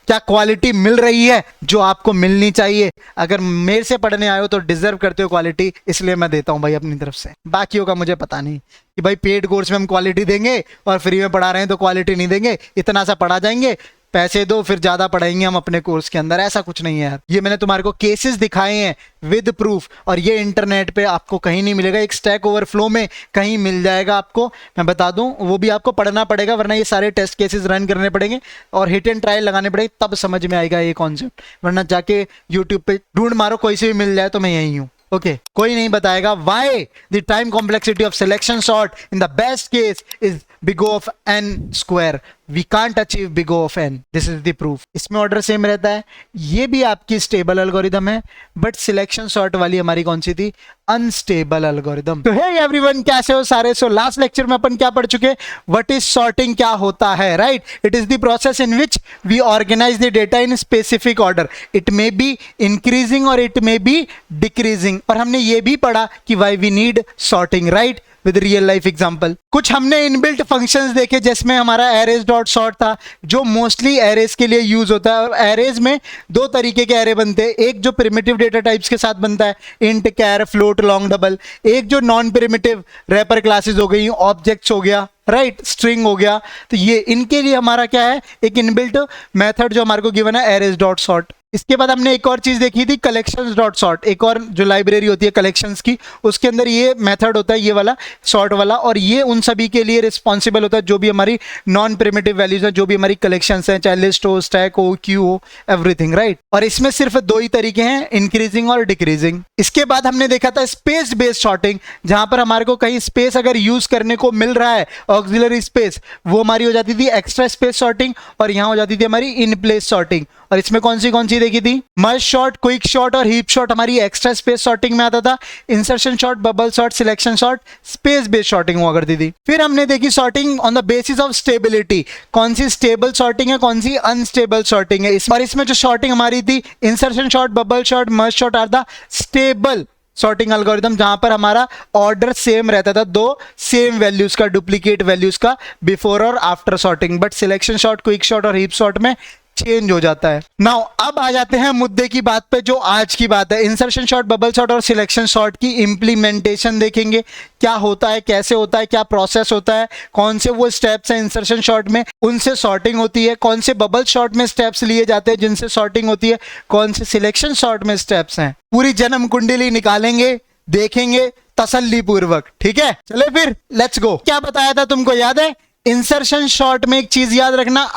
क्या क्वालिटी मिल रही है जो आपको मिलनी चाहिए? अगर मेरे से पढ़ने आए हो तो डिजर्व करते हो क्वालिटी, इसलिए मैं देता हूं भाई अपनी तरफ से। बाकियों का मुझे पता नहीं कि भाई पेड कोर्स में हम क्वालिटी देंगे और फ्री में पढ़ा रहे हैं तो क्वालिटी नहीं देंगे, इतना सा पढ़ा जाएंगे, पैसे दो फिर ज्यादा पढ़ाएंगे हम अपने कोर्स के अंदर। ऐसा कुछ नहीं है यार। ये मैंने तुम्हारे को केसेस दिखाए हैं विद प्रूफ, और ये इंटरनेट पे आपको कहीं नहीं मिलेगा। एक स्टैक ओवरफ्लो में कहीं मिल जाएगा आपको, मैं बता दूं, वो भी आपको पढ़ना पड़ेगा, वरना ये सारे टेस्ट केसेस रन करने पड़ेंगे और हिट एंड ट्रायल लगाने पड़ेंगे, तब समझ में आएगा ये कॉन्सेप्ट। वरना जाके यूट्यूब पे ढूंढ मारो, कोई से भी मिल जाए तो मैं यही हूँ। ओके, कोई नहीं बताएगा why the time complexity of selection sort in the best case is big O of n square. We can't achieve big O of n. This is the proof. इसमें ऑर्डर सेम रहता है। ये भी आपकी stable algorithm है, but selection sort वाली हमारी कौन सी थी? Unstable algorithm. तो हे एवरीवन, कैसे हो सारे? सो लास्ट लेक्चर में अपन क्या पढ़ चुके? व्हाट इज सॉर्टिंग, क्या होता है, right? It is the process in which we organise the data in specific order. It may be increasing और इट मे बी डिक्रीजिंग। और हमने ये भी पढ़ा कि why we need sorting, right, with real life example. कुछ हमने inbuilt functions देखे, जिसमें हमारा एरेज डॉट सॉर्ट था, जो मोस्टली एरेज के लिए यूज होता है। और एरेज में दो तरीके के एरे बनते हैं, एक जो प्रिमिटिव डेटा टाइप्स के साथ बनता है, इंट, कैर, फ्लोट, लॉन्ग, डबल। एक जो नॉन प्रिमिटिव, रैपर क्लासेस हो गई, ऑब्जेक्ट्स हो गया, राइट, स्ट्रिंग हो गया। तो ये इनके लिए हमारा क्या है? एक इनबिल्ट मेथड जो हमारे को गिवन है, एरेज डॉट सॉर्ट। इसके बाद हमने एक और चीज देखी थी, कलेक्शंस डॉट सॉर्ट। एक और जो लाइब्रेरी होती है कलेक्शंस की, उसके अंदर ये मेथड होता है, ये वाला सॉर्ट वाला, और ये उन सभी के लिए रिस्पॉन्सिबल होता है जो भी हमारी नॉन प्रिमिटिव वैल्यूज है, जो भी हमारी कलेक्शंस हैं, चाहे लिस्ट हो, स्टैक हो, क्यू हो, एवरीथिंग, राइट। और इसमें सिर्फ दो ही तरीके हैं, इंक्रीजिंग और डिक्रीजिंग। इसके बाद हमने देखा था स्पेस बेस्ड सॉर्टिंग, जहां पर हमारे को कहीं स्पेस अगर यूज करने को मिल रहा है, ऑक्सिलरी स्पेस, वो हमारी हो जाती थी एक्स्ट्रा स्पेस सॉर्टिंग, और यहां हो जाती थी हमारी इन प्लेस सॉर्टिंग। और इसमें कौन सी देखी थी? मर्ज शॉर्ट, क्विक शॉर्ट और हीप शॉर्ट हमारी एक्स्ट्रा स्पेस सॉर्टिंग में आता था। Insertion sort, bubble short, selection short space based sorting हुआ करती थी। फिर हमने देखी sorting on the basis of stability, कौन सी स्टेबल सॉर्टिंग है, कौन सी अनस्टेबल सॉर्टिंग है। और इसमें जो सॉर्टिंग हमारी थी, insertion sort, bubble sort, merge sort are the stable sorting algorithm, जहां पर हमारा ऑर्डर सेम रहता था, दो सेम वैल्यूज का, डुप्लीकेट वैल्यूज का, बिफोर और after sorting. But selection sort, quick sort और हीप शॉर्ट में चेंज हो जाता है। नाउ अब आ जाते हैं मुद्दे की बात पे, जो आज की बात है। इंसर्शन शॉर्ट, बबल शॉर्ट और सिलेक्शन शॉर्ट की इंप्लीमेंटेशन देखेंगे, क्या होता है, कैसे होता है, क्या प्रोसेस होता है, कौन से वो स्टेप्स हैं इंसर्शन शॉर्ट में, उनसे सॉर्टिंग होती है, कौन से बबल शॉर्ट में स्टेप्स लिए जाते हैं जिनसे सॉर्टिंग होती है, कौन से सिलेक्शन शॉर्ट में स्टेप्स हैं। पूरी जन्म कुंडली निकालेंगे, देखेंगे तसल्ली पूर्वक, ठीक है? चले फिर, लेट्स गो। क्या बताया था तुमको याद है? इंसर्शन शॉर्ट में एक चीज याद रखना,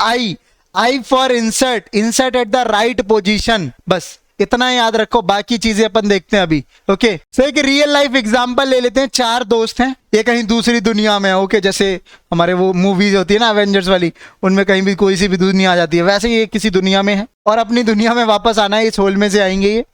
I for insert, insert at the right position, बस इतना याद रखो, बाकी चीजें अपन देखते हैं अभी। ओके, सो एक रियल लाइफ एग्जांपल ले लेते हैं। चार दोस्त हैं, ये कहीं दूसरी दुनिया में है। ओके, जैसे हमारे वो मूवीज होती है ना एवेंजर्स वाली, उनमें कहीं भी कोई सी भी दुनिया आ जाती है, वैसे ये किसी दुनिया में है और अपनी दुनिया में वापस आना है, इस होल में से आएंगे ये।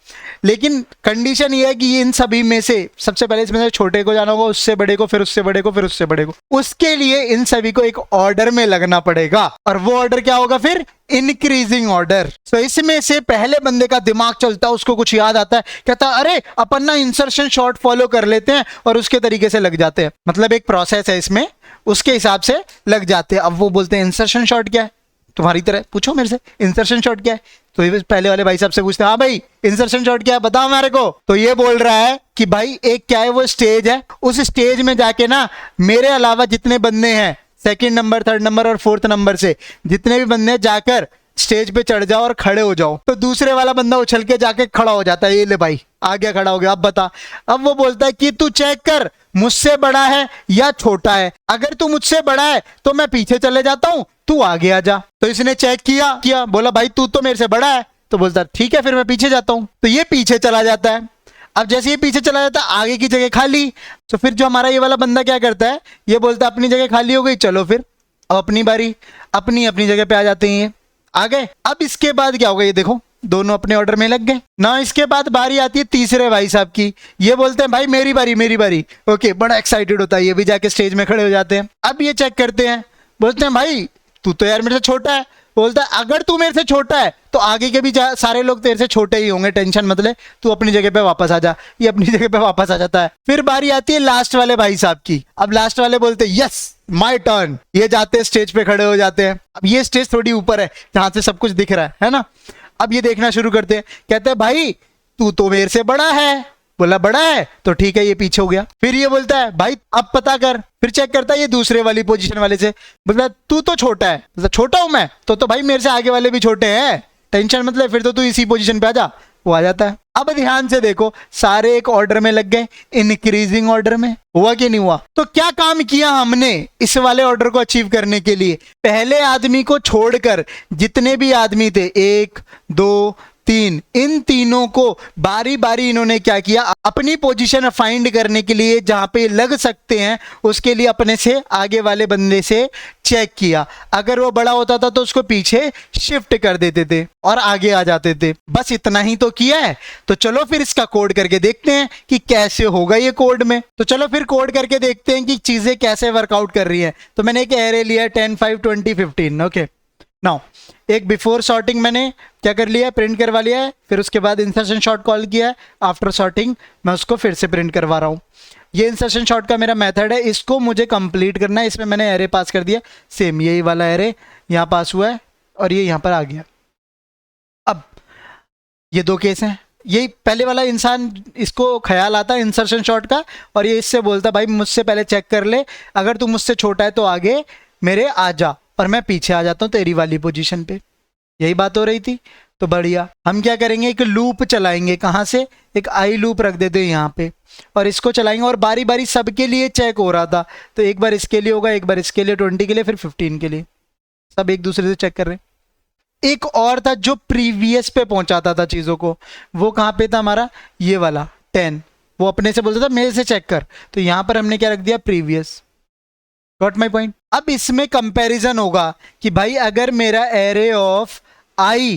लेकिन कंडीशन ये है कि ये इन सभी में से सबसे पहले इसमें से छोटे को जाना होगा, उससे बड़े को, फिर उससे बड़े को, फिर उससे बड़े को। उसके लिए इन सभी को एक ऑर्डर में लगना पड़ेगा, और वो ऑर्डर क्या होगा फिर? Increasing order. तो इसमें से पहले बंदे का दिमाग चलता है, उसको कुछ याद आता है, कहता है अरे अपन ना इंसर्शन शॉर्ट फॉलो कर लेते हैं, और उसके तरीके से लग जाते हैं। मतलब एक प्रोसेस है इसमें, उसके हिसाब से लग जाते हैं। अब वो बोलते हैं इंसर्शन शॉर्ट क्या है? तुम्हारी तरह पूछो मेरे से, इंसर्शन शॉर्ट क्या है? तो ये पहले वाले भाई साहब से पूछते हैं, हाँ भाई इंसर्शन शॉर्ट क्या है, बताओ हमारे को। तो ये बोल रहा है कि भाई एक क्या है, वो स्टेज है, उस स्टेज में जाके ना मेरे अलावा जितने बंदे हैं, सेकंड नंबर, थर्ड नंबर और फोर्थ नंबर से जितने भी बंदे जाकर स्टेज पे चढ़ जाओ और खड़े हो जाओ। तो दूसरे वाला बंदा उछल के जाके खड़ा हो जाता है, ये ले भाई आ गया, खड़ा हो गया, अब बता। अब वो बोलता है कि तू चेक कर मुझसे बड़ा है या छोटा है, अगर तू मुझसे बड़ा है तो मैं पीछे चले जाता हूं, तू आगे आ जा। तो इसने चेक किया, बोला भाई तू तो मेरे से बड़ा है, तो बोलता ठीक है फिर मैं पीछे जाता हूं। तो ये पीछे चला जाता है। अब जैसे ये पीछे चला जाता है, आगे की जगह खाली। तो फिर जो हमारा ये वाला बंदा क्या करता है, ये बोलता है अपनी जगह खाली हो गई, चलो फिर अब अपनी बारी, अपनी अपनी जगह पे आ जाते हैं, ये आ गए। अब इसके बाद क्या होगा, ये देखो दोनों अपने ऑर्डर में लग गए ना। इसके बाद बारी आती है तीसरे भाई साहब की, ये बोलते हैं भाई मेरी बारी, मेरी बारी। ओके, बड़ा एक्साइटेड होता है, ये भी जाके स्टेज में खड़े हो जाते हैं। अब ये चेक करते हैं, बोलते हैं भाई तू तो यार मेरे से छोटा है, बोलता है अगर तू मेरे से छोटा है तो आगे के भी सारे लोग तेरे से छोटे ही होंगे, टेंशन मत ले, तू अपनी जगह पे वापस आ जा। ये अपनी जगह पे वापस आ जाता है। फिर बारी आती है लास्ट वाले भाई साहब की। अब लास्ट वाले बोलते हैं यस माय टर्न। ये जाते हैं स्टेज पे खड़े हो जाते हैं। अब ये स्टेज थोड़ी ऊपर है जहां से सब कुछ दिख रहा है ना। अब ये देखना शुरू करते हैं, कहते हैं भाई तू तो मेरे से बड़ा है। बोला बड़ा है तो ठीक है, ये पीछे हो गया। फिर ये बोलता है भाई अब पता कर। फिर चेक करता है ये दूसरे वाली पोजीशन वाले से, बोलता तू तो छोटा है। बोलता छोटा हूं मैं तो भाई मेरे से आगे वाले भी छोटे हैं, टेंशन मत ले, फिर तो तू इसी पोजीशन पे आ जा। वो आ जाता है। अब ध्यान से देखो, सारे एक ऑर्डर में लग गए, इंक्रीजिंग ऑर्डर में। हुआ कि नहीं हुआ? तो क्या काम किया हमने इस वाले ऑर्डर को अचीव करने के लिए? पहले आदमी को छोड़कर जितने भी आदमी थे, 1 2 3, इन तीनों को बारी बारी इन्होंने क्या किया, अपनी पोजीशन फाइंड करने के लिए जहां पे लग सकते हैं उसके लिए अपने से आगे वाले बंदे से चेक किया। अगर वो बड़ा होता था तो उसको पीछे शिफ्ट कर देते थे और आगे आ जाते थे। बस इतना ही तो किया है। तो चलो फिर इसका कोड करके देखते हैं कि कैसे होगा ये कोड में। तो चलो फिर कोड करके देखते हैं कि चीजें कैसे वर्कआउट कर रही है। तो मैंने एक एरे लिया 10 5 20 15। ओके नाउ एक बिफोर सॉर्टिंग मैंने क्या कर लिया, प्रिंट करवा लिया है। फिर उसके बाद इंसर्शन शॉर्ट कॉल किया है। आफ्टर सॉर्टिंग मैं उसको फिर से प्रिंट करवा रहा हूँ। ये इंसर्शन शॉर्ट का मेरा मेथड है, इसको मुझे कंप्लीट करना है। इसमें मैंने एरे पास कर दिया, सेम यही वाला एरे यहाँ पास हुआ है और ये यहाँ पर आ गया। अब ये 2 केस हैं। यही पहले वाला इंसान इसको ख्याल आता है इंसर्शन शॉर्ट का, और ये इससे बोलता भाई मुझसे पहले चेक कर ले, अगर तू मुझसे छोटा है तो आगे मेरे आ जा और मैं पीछे आ जाता हूँ तेरी वाली पोजीशन पे। यही बात हो रही थी। तो बढ़िया, हम क्या करेंगे, एक लूप चलाएंगे। कहाँ से? एक आई लूप रख देते हैं यहाँ पे और इसको चलाएंगे। और बारी बारी सबके लिए चेक हो रहा था, तो एक बार इसके लिए होगा, एक बार इसके लिए 20 के लिए, फिर 15 के लिए। सब एक दूसरे से चेक कर रहे हैं। एक और था जो प्रीवियस पे पहुंचाता था चीजों को, वो कहाँ पे था हमारा, ये वाला 10। वो अपने से बोलता था मेरे से चेक कर, तो यहाँ पर हमने क्या रख दिया, प्रीवियस। Got my point? अब इसमें कंपैरिजन होगा कि भाई अगर मेरा एरे ऑफ आई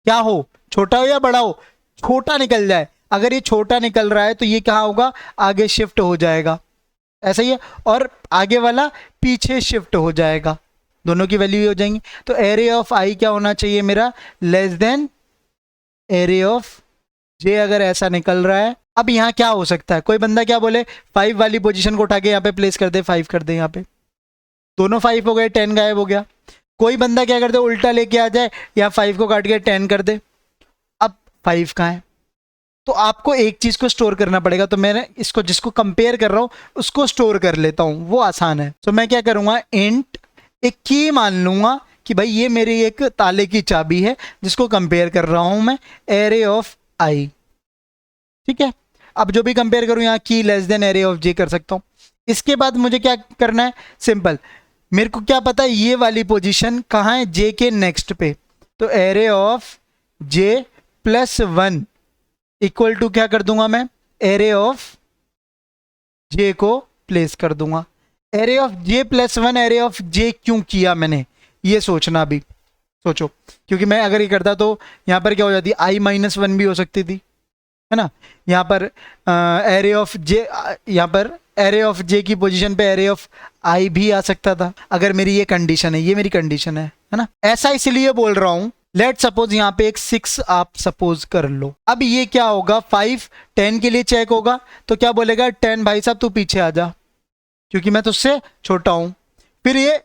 क्या हो, छोटा हो या बड़ा हो, छोटा निकल जाए। अगर ये छोटा निकल रहा है तो ये कहाँ होगा, आगे शिफ्ट हो जाएगा, ऐसा ही है। और आगे वाला पीछे शिफ्ट हो जाएगा, दोनों की वैल्यू हो जाएंगी। तो एरे ऑफ आई क्या होना चाहिए मेरा, लेस देन एरे ऑफ जे। अगर ऐसा निकल रहा है, अब यहाँ क्या हो सकता है, कोई बंदा क्या बोले 5 वाली पोजीशन को उठा के यहाँ पे प्लेस कर दे, 5 कर दे यहाँ पे, दोनों 5 हो गए, 10 गायब हो गया। कोई बंदा क्या कर दे, उल्टा लेके आ जाए, यहाँ 5 को काट के 10 कर दे। अब 5 कहाँ है? तो आपको एक चीज को स्टोर करना पड़ेगा। तो मैंने इसको, जिसको कंपेयर कर रहा हूँ उसको स्टोर कर लेता हूँ, वो आसान है। तो मैं क्या करूंगा, इंट एक की मान लूंगा कि भाई ये मेरी एक ताले की चाबी है जिसको कंपेयर कर रहा हूं मैं, एरे ऑफ आई। ठीक है, अब जो भी कंपेयर करूं यहाँ की लेस देन एरे ऑफ जे कर सकता हूं। इसके बाद मुझे क्या करना है, सिंपल, मेरे को क्या पता है ये वाली पोजीशन कहाँ है, जे के नेक्स्ट पे। तो array of J plus 1 equal to क्या कर दूंगा मैं, एरे ऑफ जे को प्लेस कर दूंगा। Array of J plus 1 array of J क्यों किया मैंने, ये सोचना भी सोचो, क्योंकि मैं अगर ये करता तो यहाँ पर क्या हो जाती, आई माइनस 1 भी हो सकती थी, है ना। यहाँ पर एरे ऑफ जे, यहाँ पर एरे ऑफ जे की पोजीशन पे एरे ऑफ आई भी आ सकता था, अगर मेरी ये कंडीशन है, ये मेरी कंडीशन है ना। ऐसा इसलिए बोल रहा हूं, लेट सपोज यहाँ पे एक 6 आप सपोज कर लो। अब ये क्या होगा, 5 10 के लिए चेक होगा, तो क्या बोलेगा 10 भाई साहब तू पीछे आ जा, क्योंकि मैं तुझसे छोटा हूं। फिर ये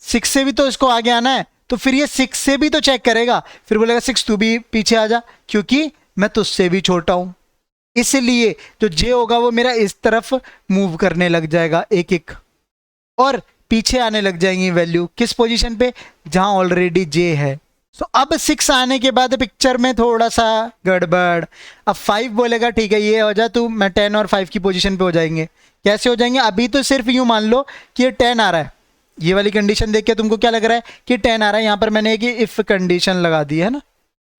6 से भी तो इसको आगे आना है, तो फिर ये 6 से भी तो चेक करेगा, फिर बोलेगा 6 तू भी पीछे आ जा, क्योंकि मैं तुझसे भी छोटा हूं। इसलिए जो जे होगा वो मेरा इस तरफ मूव करने लग जाएगा एक एक, और पीछे आने लग जाएंगी वैल्यू किस पोजीशन पे, जहां ऑलरेडी जे है। सो अब 6 आने के बाद पिक्चर में थोड़ा सा गड़बड़। अब 5 बोलेगा ठीक है ये हो जा तू, मैं 10 और 5 की पोजीशन पे हो जाएंगे। कैसे हो जाएंगे, अभी तो सिर्फ यूं मान लो कि ये 10 आ रहा है, ये वाली कंडीशन देख के तुमको क्या लग रहा है कि 10 आ रहा है। यहाँ पर मैंने एक इफ कंडीशन लगा दी है ना,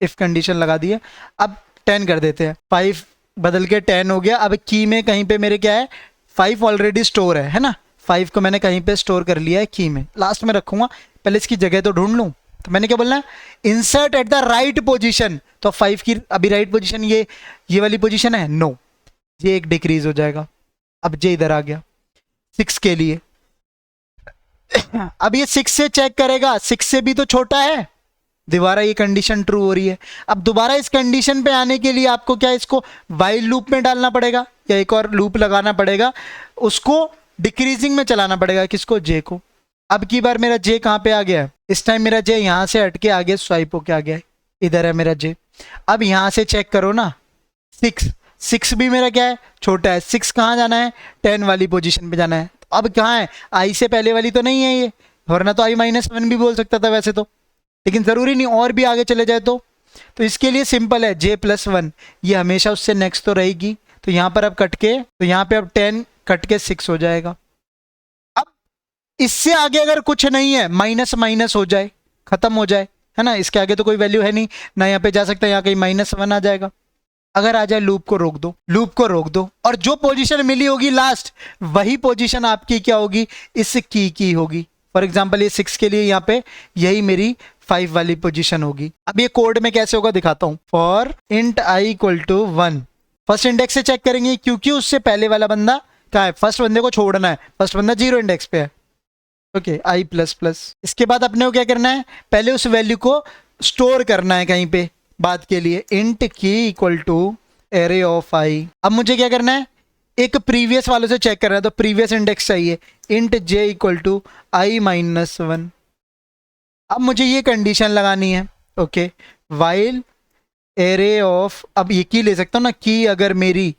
इफ कंडीशन लगा दी है। अब 10 कर देते हैं, 5 बदल के 10 हो गया। अब की में कहीं पे मेरे क्या है, 5 ऑलरेडी स्टोर है ना, 5 को मैंने कहीं पे स्टोर कर लिया है की में, लास्ट में रखूंगा, पहले इसकी जगह तो ढूंढ लूँ। तो मैंने क्या बोलना है, insert at the right position. तो 5 की अभी राइट पोजीशन ये वाली पोजीशन है, नो, ये एक डिक्रीज हो जाएगा। अब जे इधर आ गया 6 के लिए, अब ये 6 से चेक करेगा, 6 से भी तो छोटा है, दोबारा ये कंडीशन ट्रू हो रही है। अब दोबारा इस कंडीशन पे आने के लिए आपको क्या इसको वाइल लूप में डालना पड़ेगा या एक और लूप लगाना पड़ेगा, उसको डिक्रीजिंग में चलाना पड़ेगा, किसको, जे को। अब की बार मेरा जे कहाँ पे आ गया है, इस टाइम मेरा जे यहाँ से हट के आगे स्वाइप होके आ गया है, इधर है मेरा जे। अब यहाँ से चेक करो ना, 6 भी मेरा क्या है, छोटा है। 6 कहाँ जाना है, 10 वाली पोजीशन पे जाना है। तो अब कहाँ है, आई से पहले वाली तो नहीं है ये, वरना तो i-1 भी बोल सकता था वैसे तो, लेकिन ज़रूरी नहीं और भी आगे चले जाए तो इसके लिए सिंपल है, j+1 ये हमेशा उससे नेक्स्ट तो रहेगी। तो यहाँ पर अब कट के, तो यहाँ पे अब 10 कट के 6 हो जाएगा। अब इससे आगे अगर कुछ नहीं है, माइनस माइनस हो जाए, खत्म हो जाए, है ना, इसके आगे तो कोई वैल्यू है नहीं ना, यहाँ पे जा सकता है, यहाँ कहीं -1 आ जाएगा। अगर आ जाए लूप को रोक दो, लूप को रोक दो, और जो पोजीशन मिली होगी लास्ट, वही पोजीशन आपकी क्या होगी, इस की होगी। फॉर एग्जाम्पल ये 6 के लिए यहाँ पे यही मेरी 5 वाली पोजीशन होगी। अब ये कोड में कैसे होगा दिखाता हूं। For int i = 1, first index से चेक करेंगे क्योंकि उससे पहले वाला बंदा क्या है, फर्स्ट बंदे को छोड़ना है, फर्स्ट बंदा 0 इंडेक्स पे है। Okay, i++। इसके बाद अपने को क्या करना है, पहले उस वैल्यू को स्टोर करना है कहीं पे बाद के लिए, इंट की = array of i। अब मुझे क्या करना है, एक प्रीवियस वालों से चेक करना है, तो प्रीवियस इंडेक्स चाहिए, इंट j = i-1। अब मुझे ये कंडीशन लगानी है, ओके, वाइल एरे ऑफ, अब ये की ले सकता हूँ ना, की अगर मेरी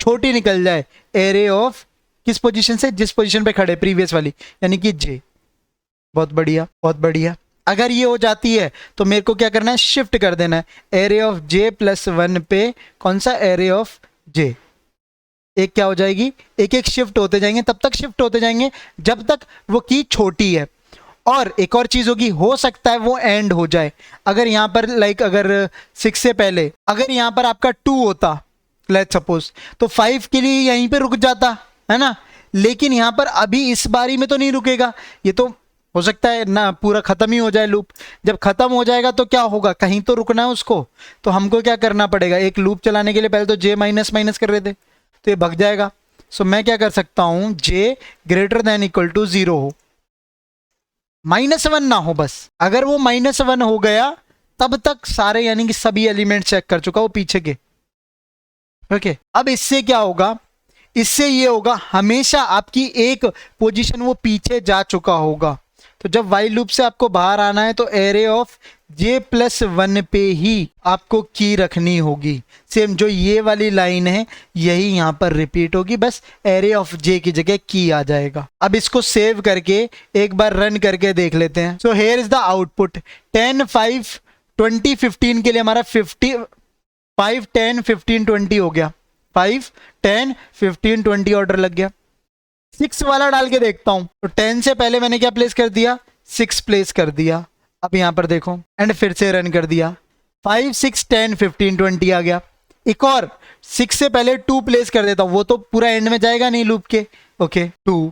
छोटी निकल जाए, एरे ऑफ किस पोजीशन से, जिस पोजीशन पे खड़े प्रीवियस वाली, यानी कि जे। बहुत बढ़िया, बहुत बढ़िया। अगर ये हो जाती है तो मेरे को क्या करना है, शिफ्ट कर देना है, एरे ऑफ j+1 पे कौन सा, एरे ऑफ जे। एक क्या हो जाएगी, एक एक शिफ्ट होते जाएंगे, तब तक शिफ्ट होते जाएंगे जब तक वो की छोटी है। और एक और चीज होगी, हो सकता है वो एंड हो जाए। अगर यहाँ पर लाइक अगर 6 से पहले अगर यहाँ पर आपका 2 होता, लेट्स सपोज, तो 5 के लिए यहीं पे रुक जाता है ना, लेकिन यहाँ पर अभी इस बारी में तो नहीं रुकेगा, ये तो हो सकता है ना पूरा खत्म ही हो जाए लूप। जब खत्म हो जाएगा तो क्या होगा, कहीं तो रुकना है उसको, तो हमको क्या करना पड़ेगा, एक लूप चलाने के लिए पहले तो j माइनस कर रहे थे, तो ये भग जाएगा। सो मैं क्या कर सकता हूं, j > 0 हो, -1 ना हो बस। अगर वो -1 हो गया तब तक सारे यानी कि सभी एलिमेंट चेक कर चुका वो पीछे के। ओके, अब इससे क्या होगा, इससे ये होगा हमेशा आपकी एक पोजीशन वो पीछे जा चुका होगा। तो जब वाइल लूप से आपको बाहर आना है तो एरे ऑफ j+1 पे ही आपको की रखनी होगी। सेम जो ये वाली लाइन है यही यहाँ पर रिपीट होगी, बस एरे ऑफ j की जगह की आ जाएगा। अब इसको सेव करके एक बार रन करके देख लेते हैं। So here is the output, 10 5 20 15 के लिए हमारा 5 10 15 20 हो गया, 5 10 15 20 ऑर्डर लग गया। 6 वाला डाल के देखता हूं, तो 10 से पहले मैंने क्या प्लेस कर दिया, 6 प्लेस कर दिया। अब यहां पर देखो एंड फिर से रन कर दिया, 5 6 10 15 20 आ गया। एक और 6 से पहले 2 प्लेस कर देता हूं, वो तो पूरा एंड में जाएगा नहीं लूप के। ओके, 2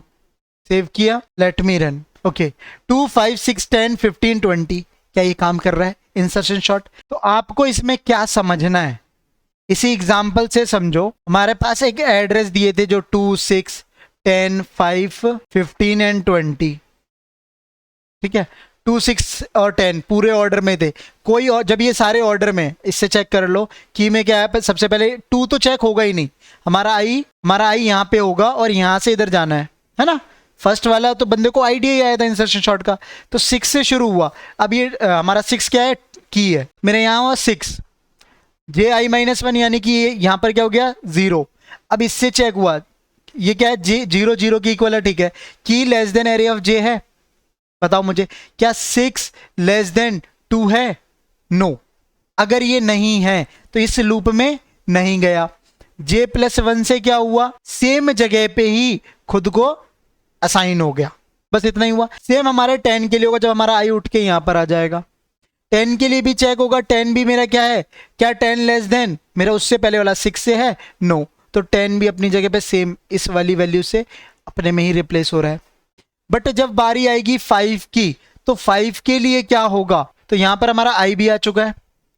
सेव किया, लेट मी रन। ओके, 2 5 6 10 15 20, क्या ये काम कर रहा है इंसर्शन शॉट? तो आपको इसमें क्या समझना है, इसी एग्जाम्पल से समझो। हमारे पास एक एड्रेस दिए थे जो 2 6 10 5 15 एंड 20, ठीक है, 2 6 और 10 पूरे ऑर्डर में थे। कोई और जब ये सारे ऑर्डर में, इससे चेक कर लो कि में क्या है, सबसे पहले 2 तो चेक होगा ही नहीं, हमारा आई यहाँ पे होगा और यहाँ से इधर जाना है ना। फर्स्ट वाला तो बंदे को आइडिया ही आया था इंसर्शन शॉट का, तो 6 से शुरू हुआ। अब ये हमारा 6 क्या है, की है, मेरे यहाँ हुआ 6 ji-1 यानी कि ये यहाँ पर क्या हो गया 0। अब इससे चेक हुआ ये क्या है, j 0 0 की इक्वल है, ठीक है, की less than array of j है। बताओ मुझे क्या 6 लेस देन 2 है? नो। अगर ये नहीं है तो इस लूप में नहीं गया। j+1 से क्या हुआ, सेम जगह पे ही खुद को असाइन हो गया, बस इतना ही हुआ। सेम हमारे 10 के लिए होगा, जब हमारा आई उठ के यहां पर आ जाएगा। 10 के लिए भी चेक होगा, 10 भी मेरा क्या है, क्या 10 लेस देन मेरा उससे पहले वाला 6 से है? नो। तो 10 भी अपनी जगह पे सेम इस वाली वैल्यू से अपने में ही रिप्लेस हो रहा है। बट जब बारी आएगी 5 की, तो 5 के लिए क्या होगा, तो यहां पर हमारा आई भी आ चुका है।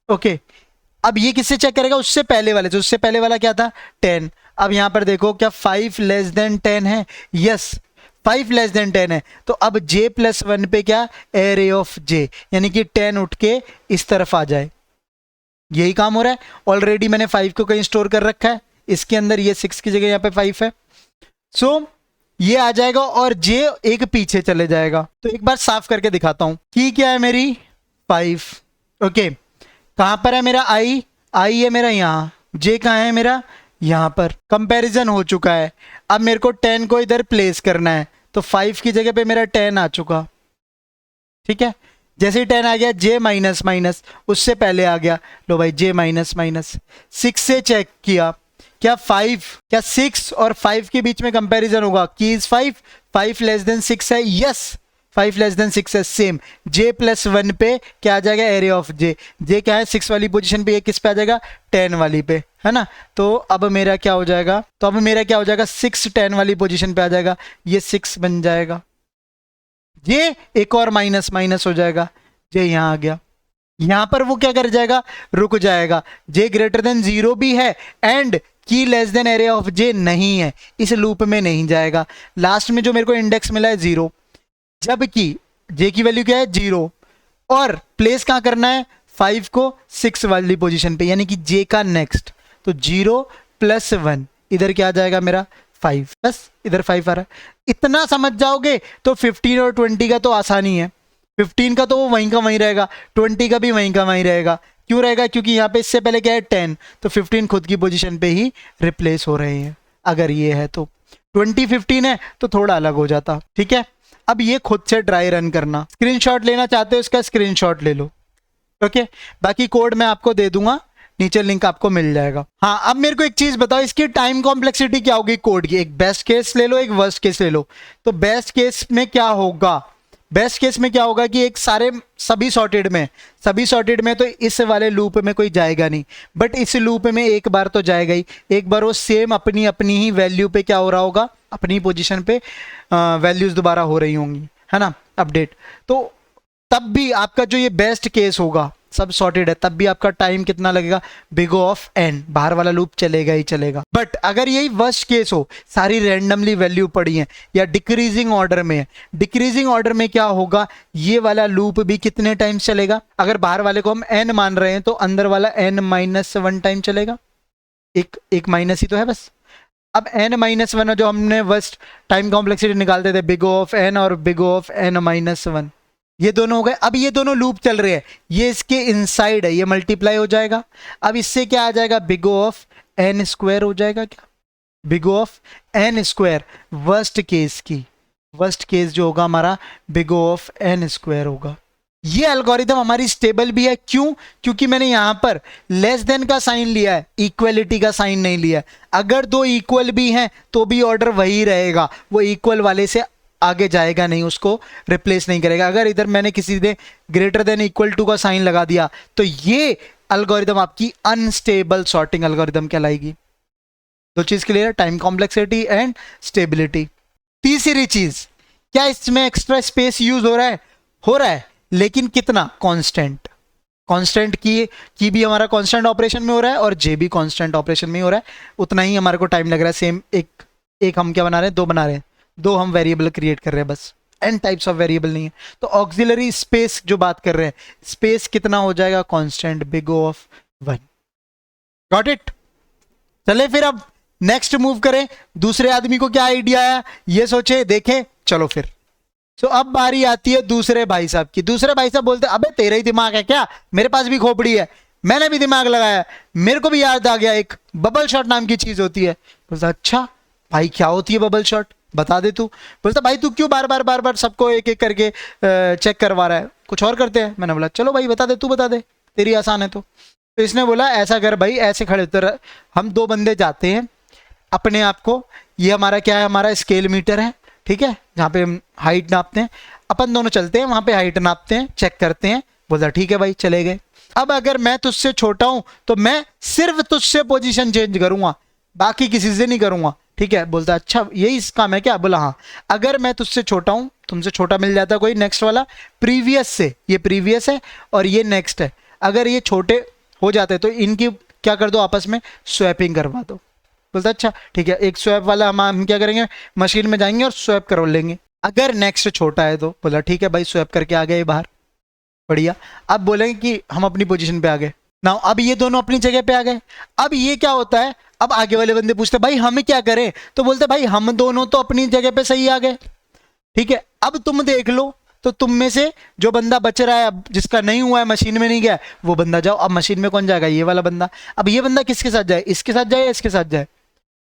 ओके, अब ये किससे चेक करेगा, उससे पहले वाले, जो उससे पहले वाला क्या था 10। अब यहां पर देखो क्या 5 लेस देन 10 है? यस, 5 लेस देन 10 है, तो अब j प्लस 1 पे क्या, एरे ऑफ j, यानी कि 10 उठ के इस तरफ आ जाए। यही काम हो रहा है। ऑलरेडी मैंने 5 को कहीं स्टोर कर रखा है इसके अंदर, ये 6 की जगह यहाँ पे 5 है। सो ये आ जाएगा और j एक पीछे चले जाएगा। तो एक बार साफ करके दिखाता हूं कि क्या है मेरी 5। ओके, कहां पर है मेरा i है मेरा यहां, j कहां है मेरा यहां पर। कंपैरिजन हो चुका है, अब मेरे को 10 को इधर प्लेस करना है, तो 5 की जगह पे मेरा 10 आ चुका। ठीक है, जैसे ही 10 आ गया j माइनस माइनस उससे पहले आ गया, लो भाई j माइनस माइनस। 6 से चेक किया, क्या 6 और 5 के बीच में कंपैरिजन होगा, की इज 5 लेस देन 6 है, यस 5 लेस देन 6 है। सेम j प्लस 1 पे क्या आ जाएगा, एरिया ऑफ j क्या है 6 वाली पोजीशन पे, ये किस पे आ जाएगा 10 वाली पे, है ना। तो अब मेरा क्या हो जाएगा, 6 10 वाली पोजीशन पे आ जाएगा, ये 6 बन जाएगा। ये एक और माइनस माइनस हो जाएगा, जे यहां आ गया, यहां पर वो क्या कर जाएगा, रुक जाएगा। जे ग्रेटर देन 0 भी है एंड की लेस देन एरिया ऑफ जे नहीं है, इस लूप में नहीं जाएगा। लास्ट में जो मेरे को इंडेक्स मिला है 0, जबकि जे की वैल्यू क्या है 0, और प्लेस कहां करना है 5 को 6 वाली पोजीशन पे, यानी कि जे का नेक्स्ट। तो 0 प्लस 1 इधर क्या आ जाएगा मेरा 5, बस इधर 5 आ रहा है। इतना समझ जाओगे तो 15 और 20 का तो आसानी है। 15 का तो वो वहीं का वहीं रहेगा, 20 का भी वहीं का वहीं रहेगा। क्यों रहेगा, क्योंकि यहाँ पे इससे पहले क्या है 10, तो 15 खुद की पोजीशन पे ही रिप्लेस हो रहे हैं। अगर ये है तो 20 15 है तो थोड़ा अलग हो जाता। ठीक है, अब ये खुद से ड्राई रन करना, स्क्रीनशॉट लेना चाहते हो इसका स्क्रीनशॉट ले लो। ओके, बाकी कोड मैं आपको दे दूंगा, नीचे लिंक आपको मिल जाएगा। हाँ, अब मेरे को एक चीज बताओ, इसकी टाइम कॉम्प्लेक्सिटी क्या होगी कोड की। एक बेस्ट केस ले लो, एक वर्स्ट केस ले लो। तो बेस्ट केस में क्या होगा, बेस्ट केस में क्या होगा कि एक सभी सॉर्टेड में तो इस वाले लूप में कोई जाएगा नहीं, बट इस लूप में एक बार तो जाएगा ही। एक बार वो सेम अपनी अपनी ही वैल्यू पे क्या हो रहा होगा, अपनी पोजीशन पे वैल्यूज दोबारा हो रही होंगी, है ना, अपडेट। तो तब भी आपका जो ये बेस्ट केस होगा, सब सॉर्टेड है, तब भी आपका टाइम कितना लगेगा, बिग O ऑफ n, बाहर वाला लूप चलेगा ही चलेगा। बट अगर यही वर्स्ट केस हो, सारी रैंडमली वैल्यू पड़ी है या डिक्रीजिंग ऑर्डर में है, डिक्रीजिंग ऑर्डर में क्या होगा, ये वाला लूप भी कितने टाइम चलेगा। अगर बाहर वाले को हम n मान रहे हैं तो अंदर वाला n-1 टाइम चलेगा, एक माइनस ही तो है बस। अब n-1 जो हमने वर्स्ट टाइम कॉम्प्लेक्सिटी निकालते थे, बिग O ऑफ n और बिग O ऑफ n-1, ये दोनों हो गए। अब ये दोनों लूप चल रहे हैं, ये इसके इनसाइड है, ये मल्टीप्लाई हो जाएगा। अब इससे क्या आ जाएगा, big O of n square हो जाएगा। क्या, big O of n square, worst case जो होगा हमारा big O of n square होगा। ये एल्गोरिथम हमारी स्टेबल भी है, क्यों, क्योंकि मैंने यहां पर लेस देन का साइन लिया है, इक्वलिटी का साइन नहीं लिया है। अगर दो इक्वल भी हैं तो भी ऑर्डर वही रहेगा, वो इक्वल वाले से आगे जाएगा नहीं, उसको रिप्लेस नहीं करेगा। अगर इधर मैंने किसी ने ग्रेटर देन इक्वल टू का साइन लगा दिया तो ये एल्गोरिथम आपकी अनस्टेबल सॉर्टिंग एल्गोरिथम कहलाएगी। दो चीज क्लियर है, टाइम कॉम्प्लेक्सिटी एंड स्टेबिलिटी। तीसरी चीज, क्या इसमें एक्स्ट्रा स्पेस यूज हो रहा है, लेकिन कितना, कांस्टेंट की भी हमारा कांस्टेंट ऑपरेशन में हो रहा है और जे भी कांस्टेंट ऑपरेशन में हो रहा है, उतना ही हमारे को टाइम लग रहा है। सेम एक हम क्या बना रहे हैं, दो बना रहे हैं, दो हम वेरिएबल क्रिएट कर रहे हैं, बस n टाइप्स ऑफ वेरिएबल नहीं है। तो ऑक्सिलरी स्पेस जो बात कर रहे हैं, स्पेस कितना हो जाएगा, constant big O of 1। Got it. चले फिर अब नेक्स्ट मूव करें। दूसरे आदमी को क्या आइडिया आया, ये सोचे, देखें, चलो फिर। तो अब बारी आती है दूसरे भाई साहब की। दूसरे भाई साहब बोलते, अबे तेरा ही दिमाग है क्या, मेरे पास भी खोपड़ी है, मैंने भी दिमाग लगाया, मेरे को भी याद आ गया, एक बबल शॉट नाम की चीज होती है। बोलता, अच्छा भाई क्या होती है बबल शॉट, बता दे तू। बोलता, भाई तू क्यों बार बार सबको एक एक करके चेक करवा रहा है, कुछ और करते हैं। मैंने बोला, चलो भाई बता दे, तू बता दे, तेरी आसान है तो इसने बोला, ऐसा कर भाई, ऐसे खड़े उतर, हम दो बंदे जाते हैं अपने आप को, ये हमारा क्या है, हमारा स्केल मीटर है, ठीक है, जहाँ पे हम हाइट नापते हैं, अपन दोनों चलते हैं वहां पे, हाइट नापते हैं, चेक करते हैं। बोलता, ठीक है भाई, चले गए। अब अगर मैं तुझसे छोटा हूं तो मैं सिर्फ तुझसे पोजीशन चेंज करूंगा, बाकी किसी से नहीं करूंगा, ठीक है। बोलता, अच्छा यही इस काम है क्या। बोला, हाँ। अगर मैं तुझसे छोटा हूं, तुमसे छोटा मिल जाता कोई नेक्स्ट वाला, प्रीवियस से, ये प्रीवियस है और ये नेक्स्ट है, अगर ये छोटे हो जाते तो इनकी क्या कर दो, आपस में स्वैपिंग करवा दो। बोलता अच्छा ठीक है, एक स्वैप वाला हम क्या करेंगे, मशीन में जाएंगे और स्वैप कर लेंगे। अगर नेक्स्ट छोटा है तो बोला ठीक है भाई, स्वैप करके आ गए बाहर, बढ़िया। अब बोलेंगे कि हम अपनी पोजीशन पे आ गए ना, अब ये दोनों अपनी जगह पे आ गए। अब ये क्या होता है, अब आगे वाले बंदे पूछते भाई हम क्या करें, तो बोलते भाई हम दोनों तो अपनी जगह पे सही आ गए, ठीक है। अब तुम देख लो, तो तुम में से जो बंदा बच रहा है, अब जिसका नहीं हुआ है, मशीन में नहीं गया, वो बंदा जाओ। अब मशीन में कौन जाएगा, ये वाला बंदा। अब ये बंदा किसके साथ जाए, इसके साथ जाए या इसके साथ जाए,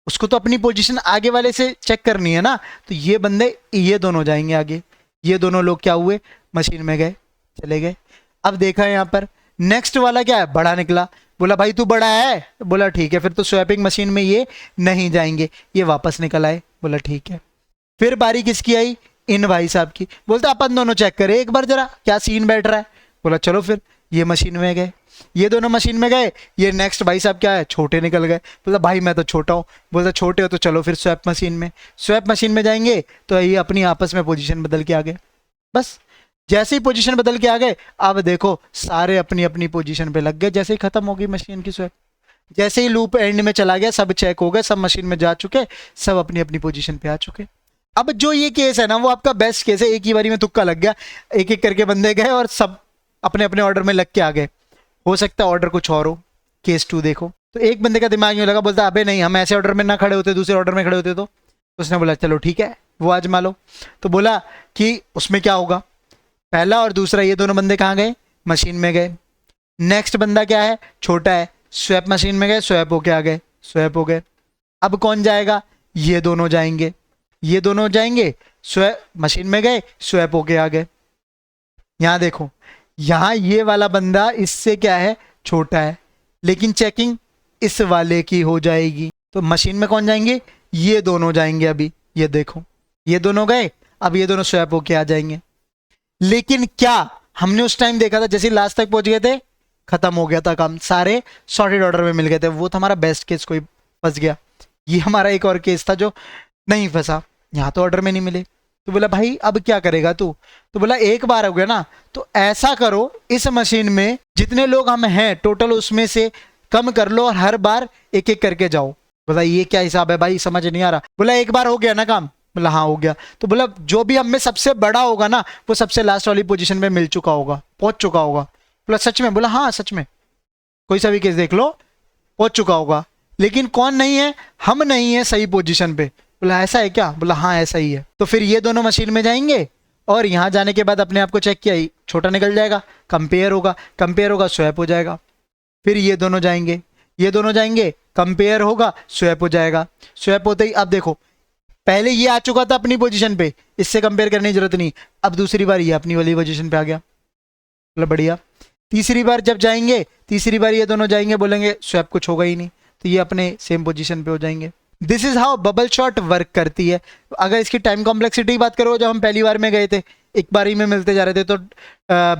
उसको तो अपनी पोजीशन आगे वाले से चेक करनी है ना। तो ये बंदे, ये दोनों जाएंगे आगे, ये दोनों लोग क्या हुए, मशीन में गए, चले गए। अब देखा यहाँ पर नेक्स्ट वाला क्या है, बड़ा निकला, बोला भाई तू बड़ा है, बोला ठीक है, फिर तो स्वैपिंग मशीन में ये नहीं जाएंगे, ये वापस निकल आए, बोला ठीक है। फिर बारी किसकी आई, इन भाई साहब की। बोलते अपन दोनों चेक करें एक बार जरा क्या सीन बैठ रहा है, बोला चलो फिर। ये मशीन में गए, ये दोनों मशीन में गए, ये नेक्स्ट भाई साहब क्या है, छोटे निकल गए। बोला भाई मैं तो छोटा हूँ, बोलता छोटे हो तो चलो फिर स्वैप मशीन में। स्वैप मशीन में जाएंगे तो ये अपनी आपस में पोजीशन बदल के आ गए। बस जैसे ही पोजीशन बदल के आ गए, अब देखो सारे अपनी अपनी पोजीशन पे लग गए। जैसे ही खत्म हो गई मशीन की स्वैप, जैसे ही लूप एंड में चला गया, सब चेक हो गए, सब मशीन में जा चुके, सब अपनी अपनी पोजीशन पे आ चुके। अब जो ये केस है ना, वो आपका बेस्ट केस है, एक ही बारी में तुक्का लग गया, एक एक करके बंदे गए और सब अपने अपने ऑर्डर में लग के आ गए। हो सकता है ऑर्डर कुछ और हो। केस 2 देखो, तो एक बंदे का दिमाग यूं लगा, बोलता अबे नहीं, हम ऐसे ऑर्डर में ना खड़े होते, दूसरे ऑर्डर में खड़े होते। तो उसने बोला चलो ठीक है, वो आजमा लो। तो बोला कि उसमें क्या होगा, पहला और दूसरा ये दोनों बंदे कहाँ गए, मशीन में गए। नेक्स्ट बंदा क्या है, छोटा है, स्वैप मशीन में गए, स्वैप होके आ गए, स्वैप हो गए। अब कौन जाएगा, ये दोनों जाएंगे, ये दोनों जाएंगे, स्वैप मशीन में गए, स्वैप होके आ गए। यहां देखो, यहां ये वाला बंदा इससे क्या है, छोटा है, लेकिन चेकिंग इस वाले की हो जाएगी। तो मशीन में कौन जाएंगे, ये दोनों जाएंगे। अभी ये देखो, ये दोनों गए, अब ये दोनों स्वैप होके आ जाएंगे। लेकिन क्या हमने उस टाइम देखा था, जैसे लास्ट तक पहुंच गए थे, खत्म हो गया था काम, सारे सॉर्टेड ऑर्डर में मिल गए थे। वो था हमारा बेस्ट केस, कोई फंस गया। ये हमारा एक और केस था जो नहीं फंसा, यहाँ तो ऑर्डर में नहीं मिले। तो बोला भाई अब क्या करेगा तू, तो बोला एक बार हो गया ना, तो ऐसा करो इस मशीन में जितने लोग हम हैं टोटल, उसमें से कम कर लो और हर बार एक एक करके जाओ। बोला ये क्या हिसाब है भाई, समझ नहीं आ रहा। बोला एक बार हो गया ना काम, बोला हाँ हो गया। तो बोला जो भी हम में सबसे बड़ा होगा ना, वो सबसे लास्ट वाली पोजीशन पे मिल चुका होगा, पहुंच चुका होगा। बोला सच में, बोला हाँ सच में, कोई सा भी केस देख लो, पहुंच चुका होगा। लेकिन कौन नहीं है, हम नहीं है सही पोजीशन पे। बोला ऐसा है क्या, बोला हाँ ऐसा ही है। तो फिर ये दोनों मशीन में जाएंगे और यहां जाने के बाद अपने आप को चेक किया, छोटा निकल जाएगा, कंपेयर होगा, कंपेयर होगा, स्वैप हो जाएगा। फिर ये दोनों जाएंगे, ये दोनों जाएंगे, कंपेयर होगा, स्वैप हो जाएगा। स्वैप होते ही अब देखो, पहले ये आ चुका था अपनी पोजीशन पे, इससे कंपेयर करने की जरूरत नहीं। अब दूसरी बार ये अपनी वाली पोजीशन पे आ गया, मतलब बढ़िया। तीसरी बार जब जाएंगे, तीसरी बार ये दोनों जाएंगे, बोलेंगे स्वैप कुछ होगा ही नहीं, तो ये अपने सेम पोजीशन पे हो जाएंगे। This is how bubble shot work करती है। अगर इसकी टाइम कॉम्प्लेक्सिटी की बात करो, जब हम पहली बार में गए थे, एक बार ही में मिलते जा रहे थे, तो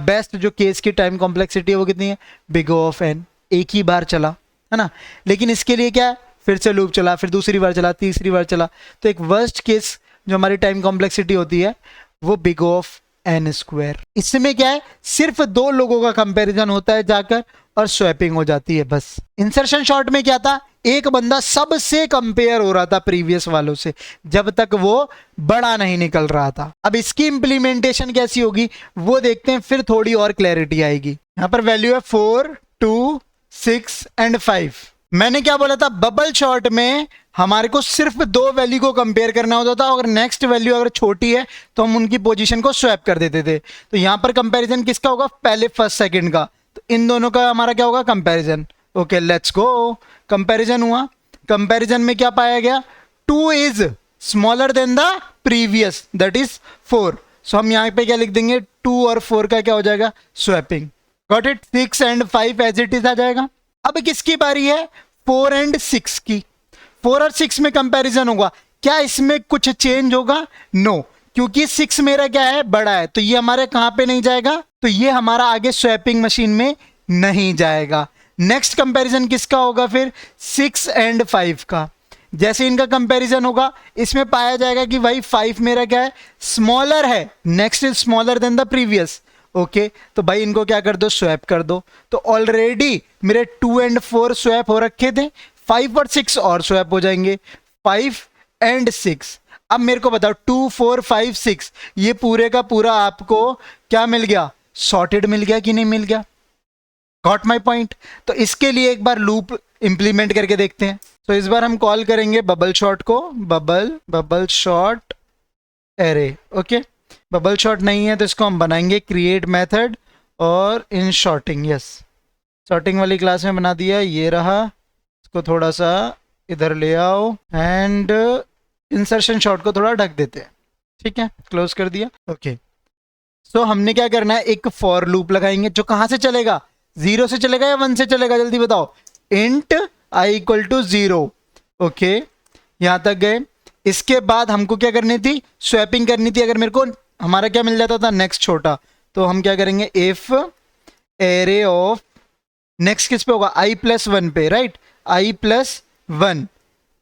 बेस्ट जो केस की टाइम कॉम्प्लेक्सिटी है वो कितनी है, बिग O ऑफ n, एक ही बार चला है ना। लेकिन इसके लिए क्या है, फिर से लूप चला, फिर दूसरी बार चला, तीसरी बार चला। तो एक वर्स्ट केस जो हमारी टाइम कॉम्प्लेक्सिटी होती है वो big O of n square. इसमें क्या है, सिर्फ दो लोगों का कंपैरिजन होता है जाकर और स्वैपिंग हो जाती है बस। इंसर्शन शॉर्ट में क्या था, एक बंदा सबसे कंपेयर हो रहा था प्रीवियस वालों से, जब तक वो बड़ा नहीं निकल रहा था। अब इसकी इंप्लीमेंटेशन कैसी होगी वो देखते हैं, फिर थोड़ी और क्लैरिटी आएगी। यहां पर वैल्यू है 4, 2, 6 एंड 5। मैंने क्या बोला था, बबल शॉर्ट में हमारे को सिर्फ दो वैल्यू को कंपेयर करना होता था, और नेक्स्ट वैल्यू अगर छोटी है तो हम उनकी पोजीशन को स्वैप कर देते थे। तो यहां पर कंपैरिजन किसका होगा, पहले फर्स्ट सेकंड का। तो इन दोनों का हमारा क्या होगा, comparison. Okay let's go, comparison हुआ। कंपैरिजन में क्या पाया गया, 2 is smaller than the previous, that is 4। सो हम यहाँ पे क्या लिख देंगे, 2 और 4 का क्या हो जाएगा, swapping. Got it. 6 and 5 as it is आ जाएगा। अब किसकी बारी है, 4 एंड 6 की। 4 और 6 में कंपैरिजन होगा, क्या इसमें कुछ चेंज होगा, नो, क्योंकि 6 मेरा क्या है, बड़ा है, तो ये हमारे कहां पे नहीं जाएगा, तो ये हमारा आगे स्वैपिंग मशीन में नहीं जाएगा। नेक्स्ट कंपैरिजन किसका होगा फिर, 6 एंड 5 का। जैसे इनका कंपैरिजन होगा, इसमें पाया जाएगा कि भाई 5 मेरा क्या है, स्मॉलर है, next is smaller than the previous. Okay तो भाई इनको क्या कर दो, स्वैप कर दो। तो ऑलरेडी मेरे 2 एंड 4 स्वैप हो रखे थे, 5 और 6 और स्वैप हो जाएंगे, 5 एंड 6। अब मेरे को बताओ 2 4 5 6 ये पूरे का पूरा आपको क्या मिल गया, सॉर्टेड मिल गया कि नहीं मिल गया? Got my point. तो इसके लिए एक बार लूप इंप्लीमेंट करके देखते हैं। तो इस बार हम कॉल करेंगे बबल शॉट को, bubble shot array. Okay, bubble shot नहीं है तो इसको हम बनाएंगे क्रिएट मेथड और इन शॉर्टिंग। यस, शॉर्टिंग वाली क्लास में बना दिया, ये रहा। इसको थोड़ा सा इधर ले आओ एंड इंसर्शन शॉट को थोड़ा ढक देते हैं। ठीक है, क्लोज कर दिया। ओके, सो हमने क्या करना है, एक फॉर लूप लगाएंगे जो कहां से चलेगा, 0 से चलेगा या 1 से चलेगा, जल्दी बताओ। Int i equal to 0। Okay, यहां तक गए। इसके बाद हमको क्या करनी थी, स्वैपिंग करनी थी। अगर मेरे को हमारा क्या मिल जाता था, नेक्स्ट छोटा, तो हम क्या करेंगे, इफ एरे ऑफ नेक्स्ट किस पे होगा, i प्लस 1 पे, right, i plus 1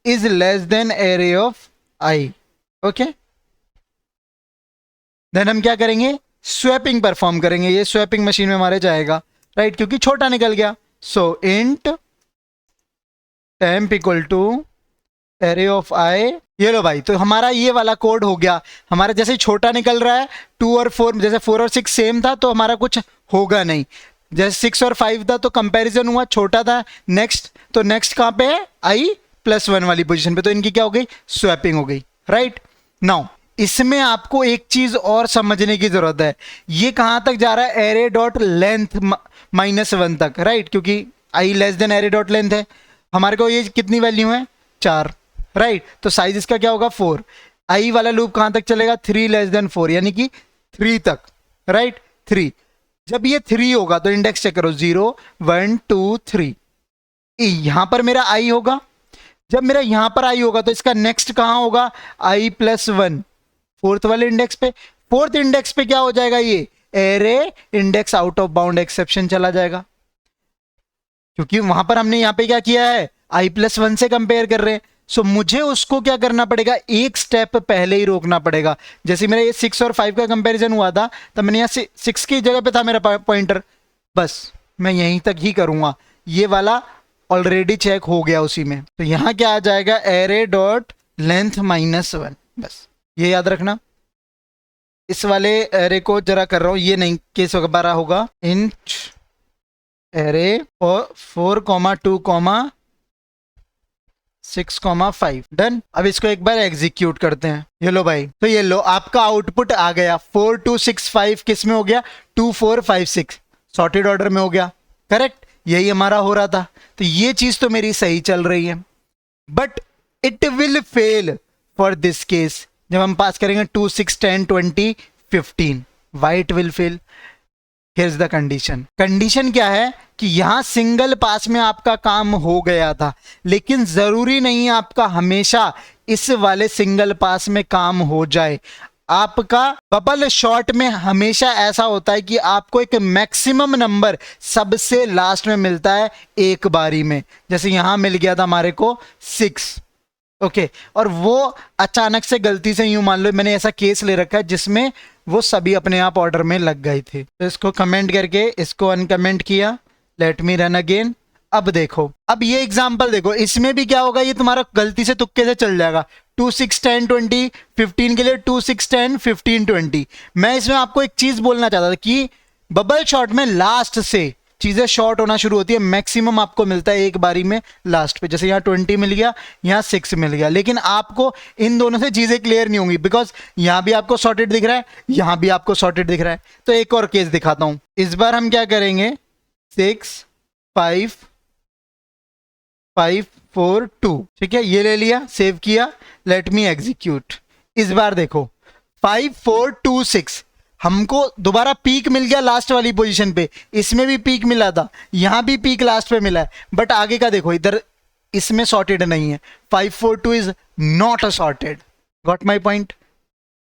is less than array of i। Okay, then हम क्या करेंगे, स्वैपिंग परफॉर्म करेंगे। ये स्वैपिंग मशीन में हमारे जाएगा, राइट, क्योंकि छोटा निकल गया। So int temp equal to array of i। ये लो भाई, तो हमारा ये वाला कोड हो गया। हमारा जैसे छोटा निकल रहा है, 2 और 4, जैसे 4 और 6 सेम था तो हमारा कुछ होगा नहीं। जैसे 6 और 5 था तो कंपैरिजन हुआ, छोटा था। नेक्स्ट, तो नेक्स्ट कहां पे है, i प्लस 1 वाली पोजीशन पे, तो इनकी क्या हो गई, स्वैपिंग हो गई, राइट। नाउ इसमें आपको एक चीज और समझने की जरूरत है, ये कहां तक जा रहा है, एरे डॉट लेंथ -1 तक, राइट, क्योंकि i less than array dot length है। हमारे को ये कितनी वैल्यू है, 4, राइट, तो साइज इसका क्या होगा, 4। i वाला लूप कहां तक चलेगा, 3 लेस देन 4, यानी कि 3 तक, राइट, 3। जब ये 3 होगा तो इंडेक्स चेक करो, 0 1 2 3। यहां पर मेरा i होगा। जब मेरा यहां पर i होगा तो इसका नेक्स्ट कहां होगा, i प्लस 1, 4th वाले इंडेक्स पे। 4th इंडेक्स पे क्या हो जाएगा, ये array index out of bound exception चला जाएगा, क्योंकि वहां पर हमने यहां पे क्या किया है, i प्लस 1 से कंपेयर कर रहे हैं। सो मुझे उसको क्या करना पड़ेगा, एक स्टेप पहले ही रोकना पड़ेगा। जैसे मेरा ये 6 और 5 का कंपैरिजन हुआ था, तब मैंने यहाँ 6 की जगह पे था मेरा पॉइंटर, बस मैं यहीं तक ही करूंगा। ये वाला ऑलरेडी चेक हो गया उसी में, तो यहां क्या आ जाएगा, एरे डॉट लेंथ -1। बस ये याद रखना। इस वाले एरे को जरा कर रहा हूं, ये नहीं केस दोबारा होगा, इंट एरे और 4, 2, 6, 5 डन। अब इसको एक बार एग्जीक्यूट करते हैं। ये लो भाई, तो ये लो आपका आउटपुट आ गया, 4 2 6 5 किस में हो गया, 2 4 5 6 सॉर्टेड ऑर्डर में हो गया, करेक्ट। यही हमारा हो रहा था, तो ये चीज तो मेरी सही चल रही है। But it will fail for this case, जब हम पास करेंगे 2 6 10 20 15, why it will fail, here's the condition. Condition क्या है कि यहां सिंगल पास में आपका काम हो गया था, लेकिन जरूरी नहीं आपका हमेशा इस वाले सिंगल पास में काम हो जाए। आपका बबल शॉट में हमेशा ऐसा होता है कि आपको एक मैक्सिमम नंबर सबसे लास्ट में मिलता है एक बारी में। जैसे यहां मिल गया था हमारे को 6, ओके, और वो अचानक से गलती से, यूं मान लो मैंने ऐसा केस ले रखा है जिसमें वो सभी अपने आप ऑर्डर में लग गए थे। तो इसको कमेंट करके इसको अनकमेंट किया, लेट मी रन अगेन। अब देखो, अब ये एग्जांपल देखो, इसमें भी क्या होगा, ये तुम्हारा गलती से तुक्के से चल जाएगा। 2 6 10 20 15 के लिए 2 6 10 15 20। मैं इसमें आपको एक चीज बोलना चाहता था कि बबल शॉट में लास्ट से चीजें शॉर्ट होना शुरू होती है, मैक्सिमम आपको मिलता है एक बारी में लास्ट पे। जैसे यहाँ 20 मिल गया, यहाँ 6 मिल गया, लेकिन आपको इन दोनों से चीजें क्लियर नहीं होंगी, बिकॉज यहां भी आपको सॉर्टेड दिख रहा है, यहां भी आपको सॉर्टेड दिख रहा है। तो एक और केस दिखाता हूं। इस बार हम क्या करेंगे, 6 5 5 4 2, ठीक है, ये ले लिया, सेव किया, लेट मी एग्जीक्यूट। इस बार देखो 5 4 2 6, हमको दोबारा पीक मिल गया लास्ट वाली पोजीशन पे। इसमें भी पीक मिला था, यहां भी पीक लास्ट पे मिला है, बट आगे का देखो, इधर इसमें सॉर्टेड नहीं है। 5 4 2 is not a sorted, got my point.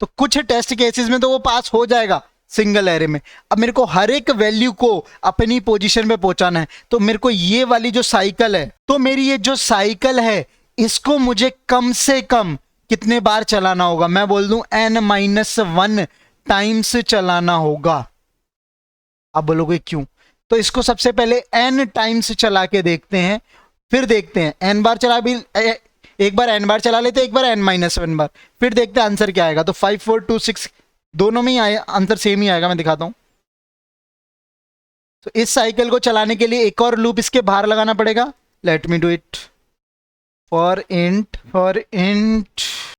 तो कुछ टेस्ट केसेस में तो वो पास हो जाएगा सिंगल एरे में। अब मेरे को हर एक वैल्यू को अपनी पोजीशन पे पहुंचाना है, तो मेरे को ये वाली जो साइकिल है, तो मेरी ये जो साइकिल है, इसको मुझे कम से कम कितने बार चलाना होगा, मैं बोल दूं n-1 टाइम्स चलाना होगा। आप बोलोगे क्यों, तो इसको सबसे पहले n टाइम्स चला के देखते हैं, फिर देखते हैं n बार चला भी एक बार n बार चला लेते हैं, एक बार n-1 बार, फिर देखते हैं आंसर क्या आएगा। तो 5 4 2 6 दोनों में ही आंसर सेम ही आएगा। मैं दिखाता हूं। तो इस साइकिल को चलाने के लिए एक और लूप इसके बाहर लगाना पड़ेगा। Let me do it. For int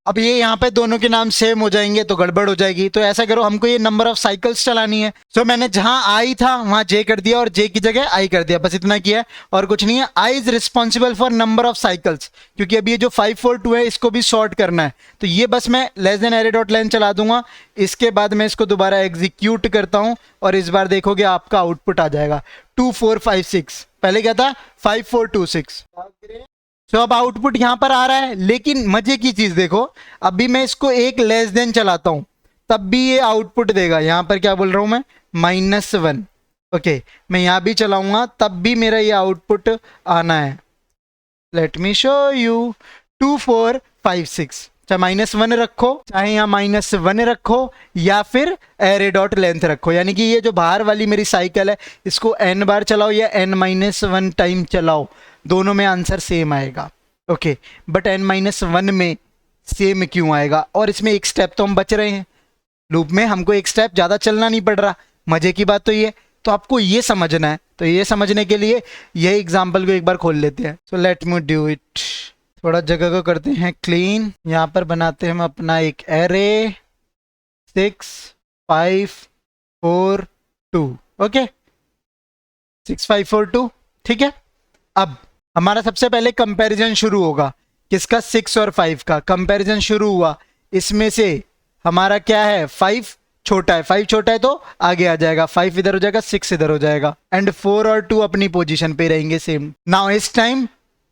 अब ये यहाँ पे दोनों के नाम सेम हो जाएंगे तो गड़बड़ हो जाएगी। तो ऐसा करो, हमको ये नंबर ऑफ साइकिल्स चलानी है। तो मैंने जहां आई था वहां जे कर दिया और जे की जगह आई कर दिया, बस इतना किया है और कुछ नहीं है। I is responsible for number of cycles, क्योंकि अभी ये जो 5 4 2 है इसको भी सॉर्ट करना है। तो ये बस मैं लेस देन एरे डॉट लेन चला दूंगा। इसके बाद मैं इसको दोबारा एग्जीक्यूट करता हूं और इस बार देखोगे आपका आउटपुट आ जाएगा 2 4 5 6। पहले क्या था 5 4 2 6। तो अब आउटपुट यहां पर आ रहा है, लेकिन मजे की चीज देखो, अभी मैं इसको एक लेस देन चलाता हूं तब भी ये आउटपुट देगा। यहां पर क्या बोल रहा हूं मैं, -1। ओके, मैं यहां भी चलाऊंगा तब भी मेरा ये आउटपुट आना है। Let me show you. 2 4 5 6, चाहे -1 रखो, चाहे यहाँ -1 रखो, या फिर एरे डॉट लेंथ रखो। यानी कि ये जो बाहर वाली मेरी साइकिल है इसको n बार चलाओ या n-1 टाइम चलाओ, दोनों में आंसर सेम आएगा। ओके, बट n-1 में सेम क्यों आएगा? और इसमें एक स्टेप तो हम बच रहे हैं, लूप में हमको एक स्टेप ज़्यादा चलना नहीं पड़ रहा। मजे की बात तो ये, तो आपको ये समझना है। तो ये समझने के लिए यही एग्जाम्पल को एक बार खोल लेते हैं। So let me do it. थोड़ा जगह को करते हैं क्लीन। यहाँ पर बनाते हैं हम अपना एक एरे 6 5 4 2। ओके, 6 5 4 2, ठीक है। अब हमारा सबसे पहले कंपैरिजन शुरू होगा, किसका? 6 और 5 का कंपैरिजन शुरू हुआ। इसमें से हमारा क्या है, 5 छोटा है, 5 छोटा है तो आगे आ जाएगा, 5 इधर हो जाएगा, 6 इधर हो जाएगा, एंड 4 और 2 अपनी पोजीशन पे रहेंगे सेम। नाउ इस टाइम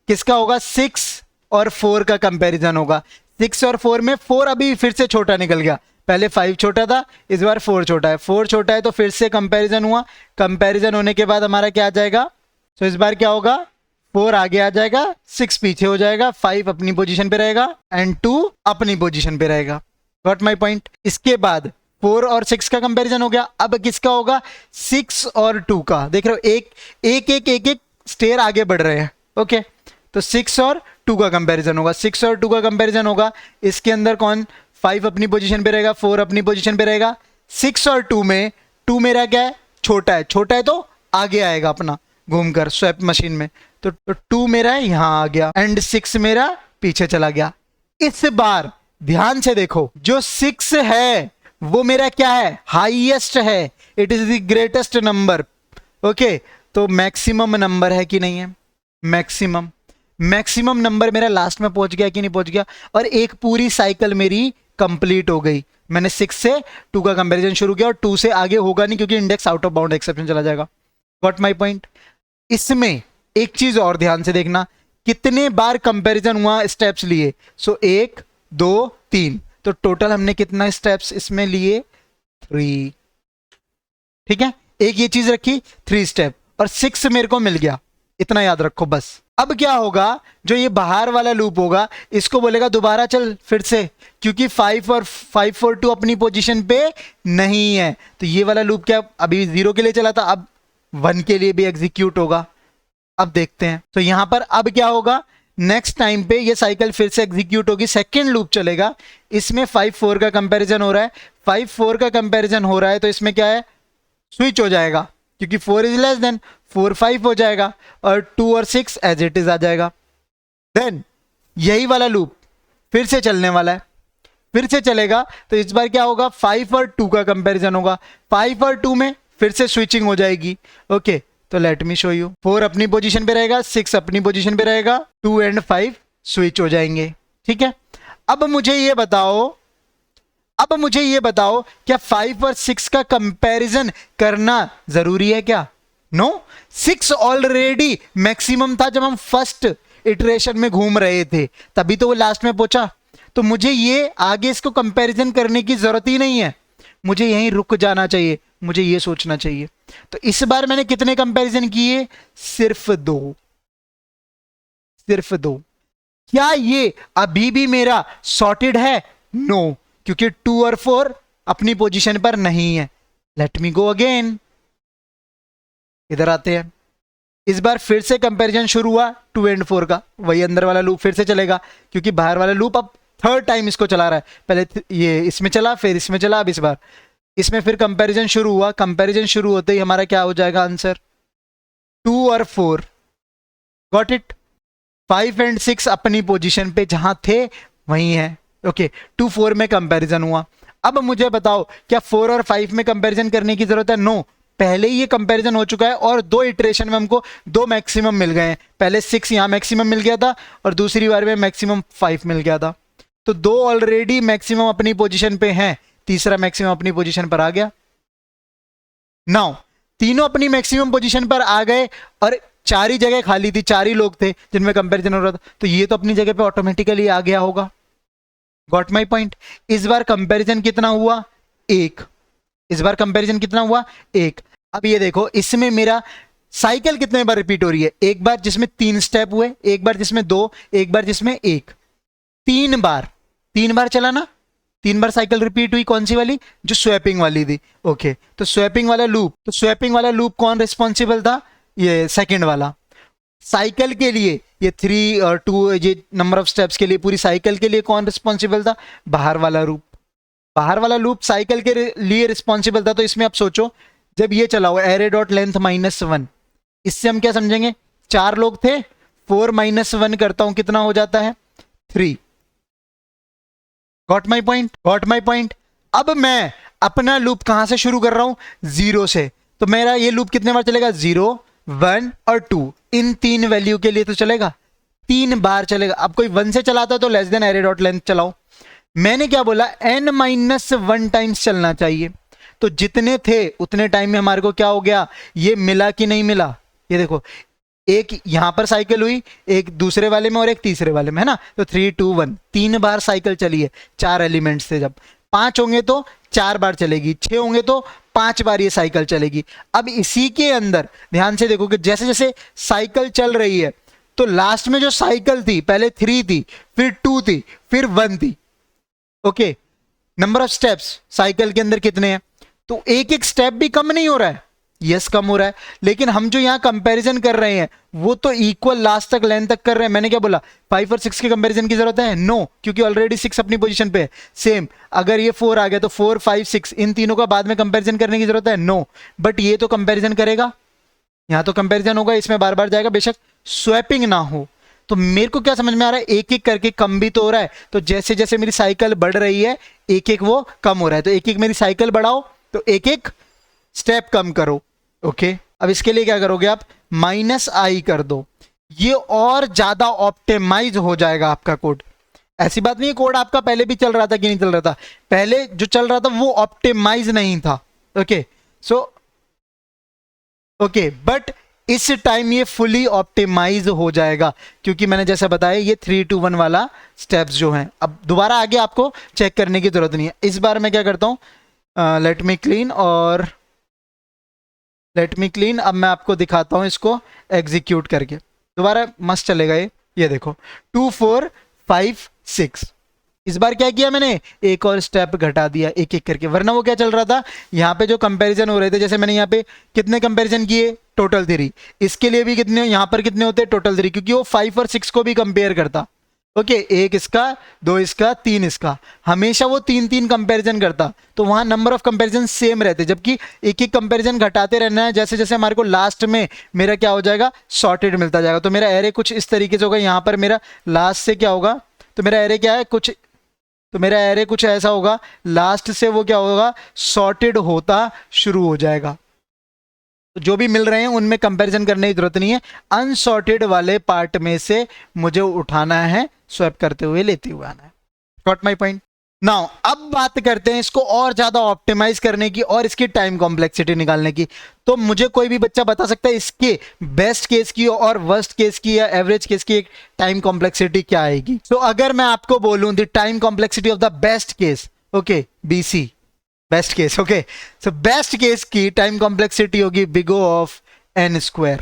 किसका होगा? 6 और 4 का कंपैरिजन होगा। 6 और 4 में 4 अभी फिर से छोटा निकल गया, पहले 5 छोटा था, इस बार 4 छोटा है। 4 छोटा है तो फिर से कंपैरिजन हुआ। कंपैरिजन होने के बाद हमारा क्या आ जाएगा? तो इस बार क्या होगा, 4 आगे आ जाएगा, 6 पीछे हो जाएगा, 5 अपनी पोजीशन पे रहेगा एंड 2 अपनी पोजीशन पे रहेगा। Got my point? इसके बाद 4 और 6 का कंपैरिजन हो गया। अब किसका होगा? 6 और 2 का। देख रहे हो, एक स्टेयर आगे बढ़ रहे हैं। ओके, तो 6 और 2 का कंपैरिजन होगा। 6 और 2 का कंपैरिजन होगा, इसके अंदर कौन? 5 अपनी पोजीशन पे रहेगा, 4 अपनी पोजीशन पे रहेगा। 6 और 2 में 2 मेरा क्या है? छोटा है। छोटा है तो आगे आएगा अपना घूमकर स्वैप मशीन में। तो 2 मेरा है यहां आ गया एंड 6 मेरा पीछे चला गया। इस बार ध्यान से देखो, जो 6 है वो मेरा क्या है? हाईएस्ट है, it is the greatest number. Okay, तो मैक्सिमम नंबर है कि नहीं है? मैक्सिमम नंबर मेरा लास्ट में पहुंच गया कि नहीं पहुंच गया? और एक पूरी साइकिल मेरी कंप्लीट हो गई। मैंने 6 से 2 का कंपैरिजन शुरू किया और 2 से आगे होगा नहीं क्योंकि index out of bound exception चला जाएगा। Got my point? इसमें एक चीज और ध्यान से देखना, कितने बार कंपैरिजन हुआ स्टेप्स लिए। सो 1 2 3, तो टोटल हमने कितना स्टेप्स इसमें लिए? 3। ठीक है, एक ये चीज रखी 3 स्टेप और 6 मेरे को मिल गया, इतना याद रखो बस। अब क्या होगा, जो ये बाहर वाला लूप होगा इसको बोलेगा दोबारा चल फिर से, क्योंकि 5 और 5 4 2 अपनी पोजीशन पे नहीं है। तो ये वाला लूप क्या अभी 0 के लिए चला था, अब 1 के लिए भी एग्जीक्यूट होगा। अब देखते हैं, तो यहां पर अब क्या होगा, नेक्स्ट टाइम पे ये साइकिल फिर से एग्जीक्यूट होगी, सेकेंड लूप चलेगा। इसमें 5 4 का कंपैरिजन हो रहा है, 5 4 का कंपैरिजन हो रहा है, तो इसमें क्या है, स्विच हो जाएगा, क्योंकि 4 इज लेस देन 4 5 हो जाएगा और 2 और 6 एज इट इज आ जाएगा। देन यही वाला लूप फिर से चलने वाला है, फिर से चलेगा। तो इस बार क्या होगा, 5 और 2 का कंपैरिजन होगा, 5 और 2 में फिर से स्विचिंग हो जाएगी। ओके, तो लेट मी शो यू। 4 अपनी पोजीशन पे रहेगा, 6 अपनी पोजीशन पे रहेगा, 2 एंड 5 स्विच हो जाएंगे। ठीक है, अब मुझे ये बताओ क्या 5 और 6 का कंपैरिजन करना जरूरी है क्या? नो, 6 ऑलरेडी मैक्सिमम था जब हम फर्स्ट इटरेशन में घूम रहे थे, तभी तो वो लास्ट में पहुंचा। तो मुझे ये आगे इसको कंपैरिजन करने की जरूरत ही नहीं है, मुझे यहीं रुक जाना चाहिए, मुझे ये सोचना चाहिए। तो इस बार मैंने कितने कंपैरिजन किए? सिर्फ 2। क्या ये अभी भी मेरा सॉर्टेड है? नो, क्योंकि 2 और 4 अपनी पोजीशन पर नहीं है। लेट मी गो अगेन, इधर आते हैं। इस बार फिर से कंपैरिजन शुरू हुआ 2 and 4 का, वही अंदर वाला लूप फिर से चलेगा क्योंकि बाहर वाला लूप अब थर्ड टाइम इसको चला रहा है। पहले ये इसमें चला, फिर इसमें चला, अब इस बार इसमें फिर कंपैरिजन शुरू हुआ। कंपैरिजन शुरू होते ही हमारा क्या हो जाएगा आंसर, 2 और 4। Got it. 5 and 6 अपनी पोजीशन पे जहां थे वहीं है। ओके 2 4 में कंपैरिजन हुआ। अब मुझे बताओ क्या 4 और 5 में कंपैरिजन करने की जरूरत है? नो, पहले ही ये कंपैरिजन हो चुका है और 2 इटरेशन में हमको 2 मैक्सिमम मिल गए हैं। पहले 6 यहां मैक्सिमम मिल गया था और दूसरी बार में मैक्सिमम 5 मिल गया था। तो 2 ऑलरेडी मैक्सिमम अपनी पोजीशन पे हैं, तीसरा मैक्सिमम अपनी पोजीशन पर आ गया। नाउ तीनों अपनी मैक्सिमम पोजीशन पर आ गए और 4 ही जगह खाली थी, 4 ही लोग थे जिनमें कंपैरिजन हो रहा था, तो ये तो अपनी जगह पे ऑटोमेटिकली आ गया होगा। Got my point. इस बार कंपैरिजन कितना हुआ? 1। इस बार कंपैरिजन कितना हुआ? 1। अब ये देखो इसमें मेरा साइकिल कितने बार रिपीट हो रही है? एक बार जिसमें 3 स्टेप हुए, एक बार जिसमें 2, एक बार जिसमें 1। 3 बार, 3 बार चला ना, 3 बार साइकिल रिपीट हुई। कौन सी वाली? जो स्वैपिंग वाली थी। ओके तो स्वैपिंग वाला लूप, तो स्वैपिंग वाला लूप कौन रिस्पॉन्सिबल था? ये सेकंड वाला। साइकिल के लिए ये 3 और 2 ये नंबर ऑफ स्टेप्स के लिए, पूरी साइकिल के लिए कौन रिस्पॉन्सिबल था? बाहर वाला लूप। बाहर वाला लूप साइकिल के लिए रिस्पॉन्सिबल था। तो इसमें आप सोचो जब ये चला हुआ एरे डॉट लेंथ -1, इससे हम क्या समझेंगे? 4 लोग थे, 4 - 1 करता हूं कितना हो जाता है? 3। Got my point? Got my point. अब मैं अपना लूप कहां से शुरू कर रहा हूं? 0 से। तो मेरा ये लूप कितने बार चलेगा? 0, 1 और 2, इन 3 वैल्यू के लिए तो चलेगा, 3 बार चलेगा। अब कोई 1 से चलाता है तो less than array dot length चलाओ। मैंने क्या बोला? n-1 टाइम्स चलना चाहिए। तो जितने थे उतने टाइम में हमारे को क्या हो गया? ये मिला कि नहीं मिला? ये देखो एक यहां पर साइकिल हुई, एक दूसरे वाले में और एक तीसरे वाले में, है ना? तो 3 2 1 3 बार साइकिल चली है। 4 एलिमेंट्स थे, जब 5 होंगे तो 4 बार चलेगी, 6 होंगे तो 5 बार ये साइकिल चलेगी। अब इसी के अंदर ध्यान से देखो कि जैसे जैसे साइकिल चल रही है तो लास्ट में जो साइकिल थी पहले 3 थी, फिर 2 थी, फिर 1 थी। Okay number of steps cycle के अंदर कितने हैं? तो एक एक स्टेप भी कम नहीं हो रहा है, यस कम हो रहा है, लेकिन हम जो यहां कंपैरिजन कर रहे हैं वो तो इक्वल लास्ट तक लेंथ तक कर रहे हैं। मैंने क्या बोला? 5 और 6 के कंपैरिजन की जरूरत है? नो, क्योंकि ऑलरेडी 6 अपनी पोजीशन पे है। सेम अगर ये 4 आ गया तो 4 5 6 इन तीनों का बाद में कंपैरिजन करने की जरूरत है? नो, बट ये तो कंपैरिजन करेगा, यहां तो कंपैरिजन होगा, इसमें बार बार जाएगा, बेशक स्वैपिंग ना हो। तो मेरे को क्या समझ में आ रहा है? एक एक करके कम भी तो हो रहा है। तो जैसे जैसे मेरी साइकिल बढ़ रही है एक एक वो कम हो रहा है, तो एक एक मेरी साइकिल बढ़ाओ तो एक एक स्टेप कम करो। ओके अब इसके लिए क्या करोगे आप? -i कर दो, ये और ज्यादा ऑप्टिमाइज हो जाएगा आपका कोड। ऐसी बात नहीं है कोड आपका पहले भी चल रहा था कि नहीं चल रहा था, पहले जो चल रहा था वो ऑप्टिमाइज नहीं था। ओके सो ओके बट इस टाइम ये फुली ऑप्टिमाइज हो जाएगा, क्योंकि मैंने जैसा बताया ये 3 2 1 वाला स्टेप्स जो हैं, अब दोबारा आगे आपको चेक करने की जरूरत नहीं है। इस बार मैं क्या करता हूं, लेट मी क्लीन अब मैं आपको दिखाता हूं इसको एग्जीक्यूट करके, दोबारा मस्त चलेगा ये देखो 2 4 5 6। इस बार क्या किया मैंने? एक और स्टेप घटा दिया एक एक करके, वरना वो क्या चल रहा था, यहाँ पे जो कंपैरिजन हो रहे थे, जैसे मैंने यहाँ पे कितने कंपैरिजन किए? टोटल 3। इसके लिए भी कितने, यहाँ पर कितने होते? टोटल 3, क्योंकि वो 5 और 6 को भी कंपेयर करता। ओके एक इसका, 2 इसका, 3 इसका, हमेशा वो 3 कंपैरिजन करता, तो वहां नंबर ऑफ कंपैरिजन सेम रहते, जबकि एक एक कंपैरिजन घटाते रहना है। जैसे जैसे हमारे को लास्ट में मेरा क्या हो जाएगा? सॉर्टेड मिलता जाएगा। तो मेरा एरे कुछ इस तरीके से होगा, यहाँ पर मेरा लास्ट से क्या होगा, तो मेरा एरे क्या है कुछ, तो मेरा एरे कुछ ऐसा होगा, लास्ट से वो क्या होगा? सॉर्टेड होता शुरू हो जाएगा। तो जो भी मिल रहे हैं उनमें कंपैरिजन करने की जरूरत नहीं है, अनसॉर्टेड वाले पार्ट में से मुझे उठाना है, स्वैप करते हुए लेते हुए आना है। Got my point? नाउ अब बात करते हैं इसको और ज्यादा ऑप्टिमाइज करने की और इसकी टाइम कॉम्प्लेक्सिटी निकालने की। तो मुझे कोई भी बच्चा बता सकता है इसके बेस्ट केस की और वर्स्ट केस की या एवरेज केस की टाइम कॉम्प्लेक्सिटी क्या आएगी? तो अगर मैं आपको बोलूं the time complexity of the best case, okay BC best case, okay so best case की टाइम कॉम्प्लेक्सिटी होगी big O of n²,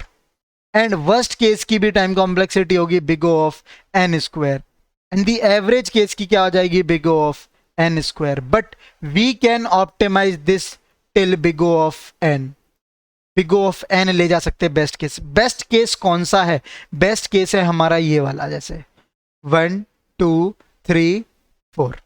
and worst case की भी टाइम कॉम्प्लेक्सिटी होगी big O of n², and the average case की क्या हो जाएगी? big O of n², but we can optimise this till big O of n। Big O of n ले जा सकते हैं बेस्ट केस। बेस्ट केस कौन सा है? बेस्ट केस है हमारा ये वाला, जैसे 1 2 3 4।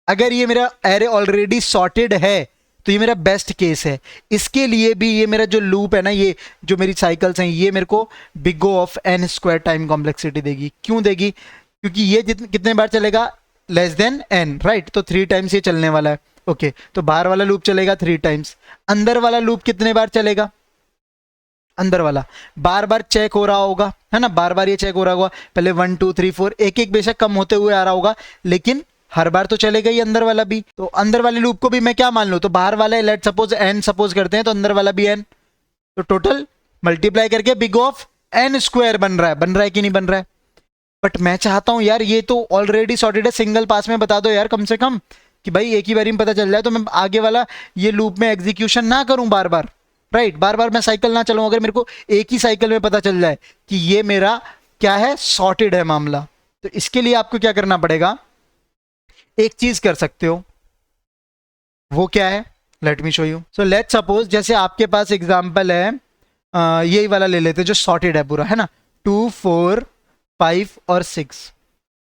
अगर ये मेरा एरे ऑलरेडी सॉर्टेड है तो ये मेरा बेस्ट केस है। इसके लिए भी ये मेरा जो लूप है ना, ये जो मेरी साइकिल्स हैं, ये मेरे को big O of N square time complexity देगी। क्यों देगी? क्योंकि ये कितने बार चलेगा? Less than n, right? तो 3 टाइम्स ये चलने वाला है। ओके, तो बाहर वाला लूप चलेगा 3 टाइम्स। अंदर वाला लूप कितने बार चलेगा? अंदर वाला बार बार चेक हो रहा होगा, है ना? बार बार ये चेक हो रहा होगा। पहले 1 2 3 4 एक एक बेशक कम होते हुए आ रहा होगा, लेकिन हर बार तो चलेगा ही अंदर वाला भी। तो अंदर वाले लूप को भी मैं क्या मान लूं? तो बाहर वाला लेट सपोज एन सपोज करते हैं, तो अंदर वाला भी एन। तो टोटल मल्टीप्लाई करके बिग ऑफ एन स्क्वायर बन रहा है कि नहीं बन रहा है? बट मैं चाहता हूं यार ये तो ऑलरेडी सॉर्टेड है, सिंगल पास में बता दो यार कम से कम, कि भाई एक ही बारी में पता चल जाए, तो मैं आगे वाला ये लूप में एग्जीक्यूशन ना करूं बार बार, राइट? बार बार मैं साइकिल ना चलूं। अगर मेरे को एक ही साइकिल में पता चल जाए कि ये मेरा क्या है, सॉर्टेड है मामला, तो इसके लिए आपको क्या करना पड़ेगा? एक चीज कर सकते हो, वो क्या है? Let me show you. So let suppose जैसे आपके पास एग्जांपल है, यही वाला ले लेते जो सॉर्टेड है पूरा, है ना? 2 4 5 और 6।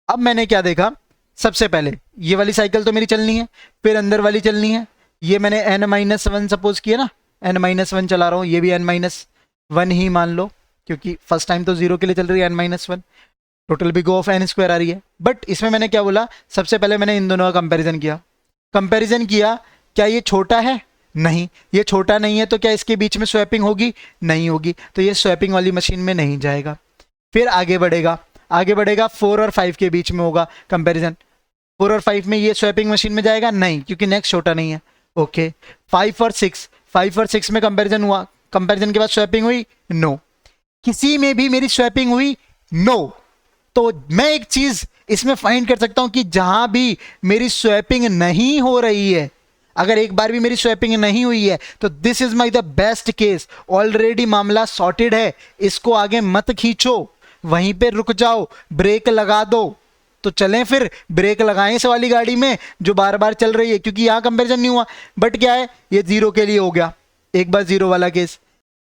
अब मैंने क्या देखा? सबसे पहले ये वाली साइकिल तो मेरी चलनी है, फिर अंदर वाली चलनी है। ये मैंने n-1 सपोज किया ना, n-1 चला रहा हूं, ये भी n-1 ही मान लो, क्योंकि फर्स्ट टाइम तो 0 के लिए चल रही है n-1। Total big of N square आ रही है। बट इसमें मैंने क्या बोला? सबसे पहले मैंने इन दोनों का कंपैरिजन किया। कंपैरिजन किया, क्या ये छोटा है? नहीं, ये छोटा नहीं है। तो क्या इसके बीच में स्वैपिंग होगी? नहीं होगी, तो ये स्वैपिंग वाली मशीन में नहीं जाएगा। फिर आगे बढ़ेगा, आगे बढ़ेगा, 4 और 5 के बीच में होगा कंपैरिजन। 4 और 5 में ये स्वैपिंग मशीन में जाएगा? नहीं, क्योंकि नेक्स्ट छोटा नहीं है। ओके, 5 और 6, 5 और 6 में कंपैरिजन हुआ, कंपैरिजन के बाद स्वैपिंग हुई? नो। किसी में भी मेरी स्वैपिंग हुई? नो। तो मैं एक चीज इसमें फाइंड कर सकता हूं कि जहां भी मेरी स्वैपिंग नहीं हो रही है, अगर एक बार भी मेरी स्वैपिंग नहीं हुई है, तो this is my the best case. Already मामला सॉर्टेड है, इसको आगे मत खींचो, वहीं पे रुक जाओ, ब्रेक लगा दो। तो चलें फिर, ब्रेक लगाएं इस वाली गाड़ी में जो बार बार चल रही है, क्योंकि यहां कंपैरिजन नहीं हुआ। बट क्या है, ये 0 के लिए हो गया, एक बार 0 वाला केस।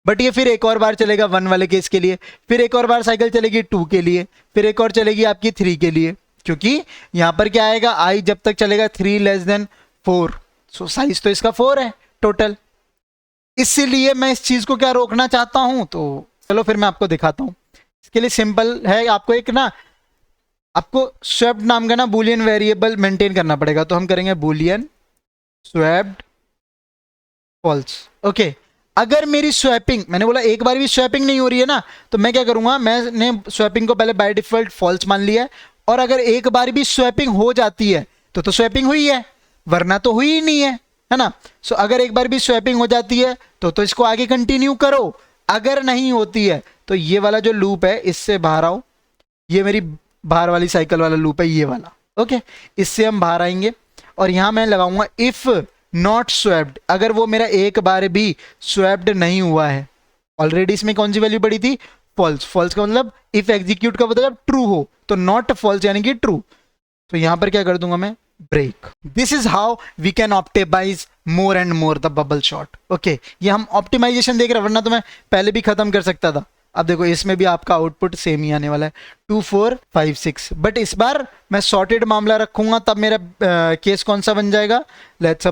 बट ये फिर एक और बार चलेगा 1 वाले केस के लिए, फिर एक और बार साइकिल चलेगी 2 के लिए, फिर एक और चलेगी आपकी 3 के लिए, क्योंकि यहां पर क्या आएगा, आई जब तक चलेगा 3 लेस देन 4। सो साइज तो इसका 4 है टोटल। इसीलिए मैं इस चीज को क्या रोकना चाहता हूं। तो चलो फिर मैं आपको दिखाता हूं। इसके लिए सिंपल है, आपको एक ना, आपको स्वैप्ड नाम का ना बूलियन वेरिएबल मेंटेन करना पड़ेगा। तो हम करेंगे बूलियन स्वैप्ड फॉल्स। ओके, अगर मेरी स्वैपिंग, मैंने बोला एक बार भी स्वैपिंग नहीं हो रही है ना, तो मैं क्या करूंगा, मैंने स्वैपिंग को पहले बाय डिफॉल्ट फॉल्स मान लिया है। और अगर एक बार भी स्वैपिंग हो जाती है तो स्वैपिंग हुई है, वरना तो हुई ही नहीं है ना? सो अगर एक बार भी स्वैपिंग हो जाती है तो इसको आगे कंटिन्यू करो। अगर नहीं होती है तो ये वाला जो लूप है इससे बाहर आओ, ये मेरी बाहर वाली साइकिल वाला लूप है ये वाला। ओके, इससे हम बाहर आएंगे और यहां मैं लगाऊंगा इफ नॉट स्वैप्ड। अगर वो मेरा एक बार भी स्वैप्ड नहीं हुआ है, ऑलरेडी इसमें कौन सी वैल्यू पड़ी थी? फॉल्स। फॉल्स का मतलब इफ एग्जीक्यूट का मतलब ट्रू हो, तो नॉट फॉल्स यानी कि ट्रू। तो यहां पर क्या कर दूंगा मैं? Break. This is how we can optimise more and more the bubble sort. Okay, ये हम ऑप्टिमाइजेशन देख रहे हैं, वरना तो मैं पहले भी खत्म कर सकता था। अब देखो इसमें भी आपका आउटपुट सेम ही आने वाला है, 2 4 5 6। बट इस बार मैं सॉर्टेड मामला रखूंगा, तब मेरा केस कौन सा बन जाएगा? लेट्स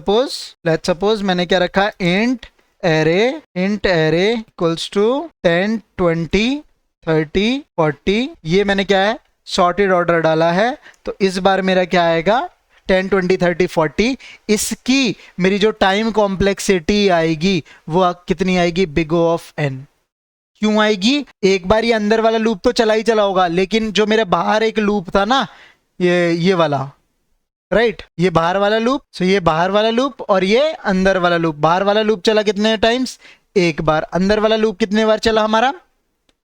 सपोज मैंने क्या रखा? Int array equals to 10 20 30 40। ये मैंने क्या है? सॉर्टेड ऑर्डर डाला है। तो इस बार मेरा क्या आएगा? 10 20 30 40। इसकी मेरी जो टाइम कॉम्प्लेक्सिटी आएगी वो कितनी आएगी? Big O of n. क्यों आएगी? एक बार ये अंदर वाला लूप तो चला ही चला होगा, लेकिन जो मेरे बाहर एक लूप था ना, ये वाला, राइट? ये बाहर वाला लूप, सो ये बाहर वाला लूप और ये अंदर वाला लूप। बाहर वाला लूप चला कितने टाइम्स? एक बार। अंदर वाला लूप कितने बार चला हमारा?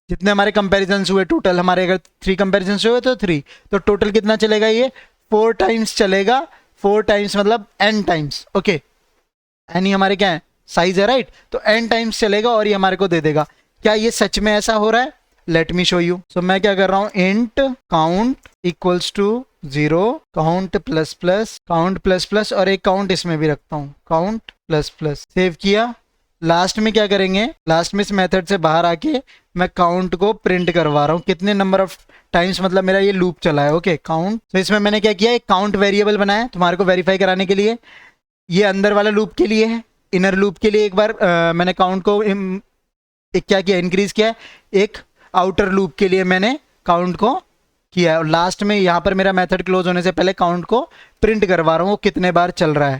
जितने हमारे कंपैरिजन हुए टोटल, हमारे अगर 3 कंपैरिजन हुए तो 3, तो टोटल कितना चलेगा? ये 4 टाइम्स चलेगा। 4 टाइम्स मतलब n टाइम्स। ओके, एन ही हमारे क्या है? साइज है, राइट? तो n टाइम्स चलेगा और ये हमारे को दे देगा। क्या ये सच में ऐसा हो रहा है? Let me show you. So मैं क्या कर रहा हूं? Int count equals to 0, count plus plus, count plus plus, और एक काउंट इसमें भी रखता हूं, काउंट प्लस प्लस। सेव किया, लास्ट में क्या करेंगे, लास्ट में इस मेथड से बाहर आके मैं काउंट को प्रिंट करवा रहा हूँ, कितने नंबर ऑफ टाइम्स मतलब मेरा ये लूप चला है। ओके काउंट, तो इसमें मैंने क्या किया, एक काउंट वेरिएबल बनाया है तुम्हारे को वेरीफाई कराने के लिए। ये अंदर वाला लूप के लिए है, इनर लूप के लिए एक बार मैंने काउंट को एक क्या किया, इंक्रीज किया है। एक आउटर लूप के लिए मैंने काउंट को किया है, और लास्ट में यहाँ पर मेरा मेथड क्लोज होने से पहले काउंट को प्रिंट करवा रहा हूँ वो कितने बार चल रहा है।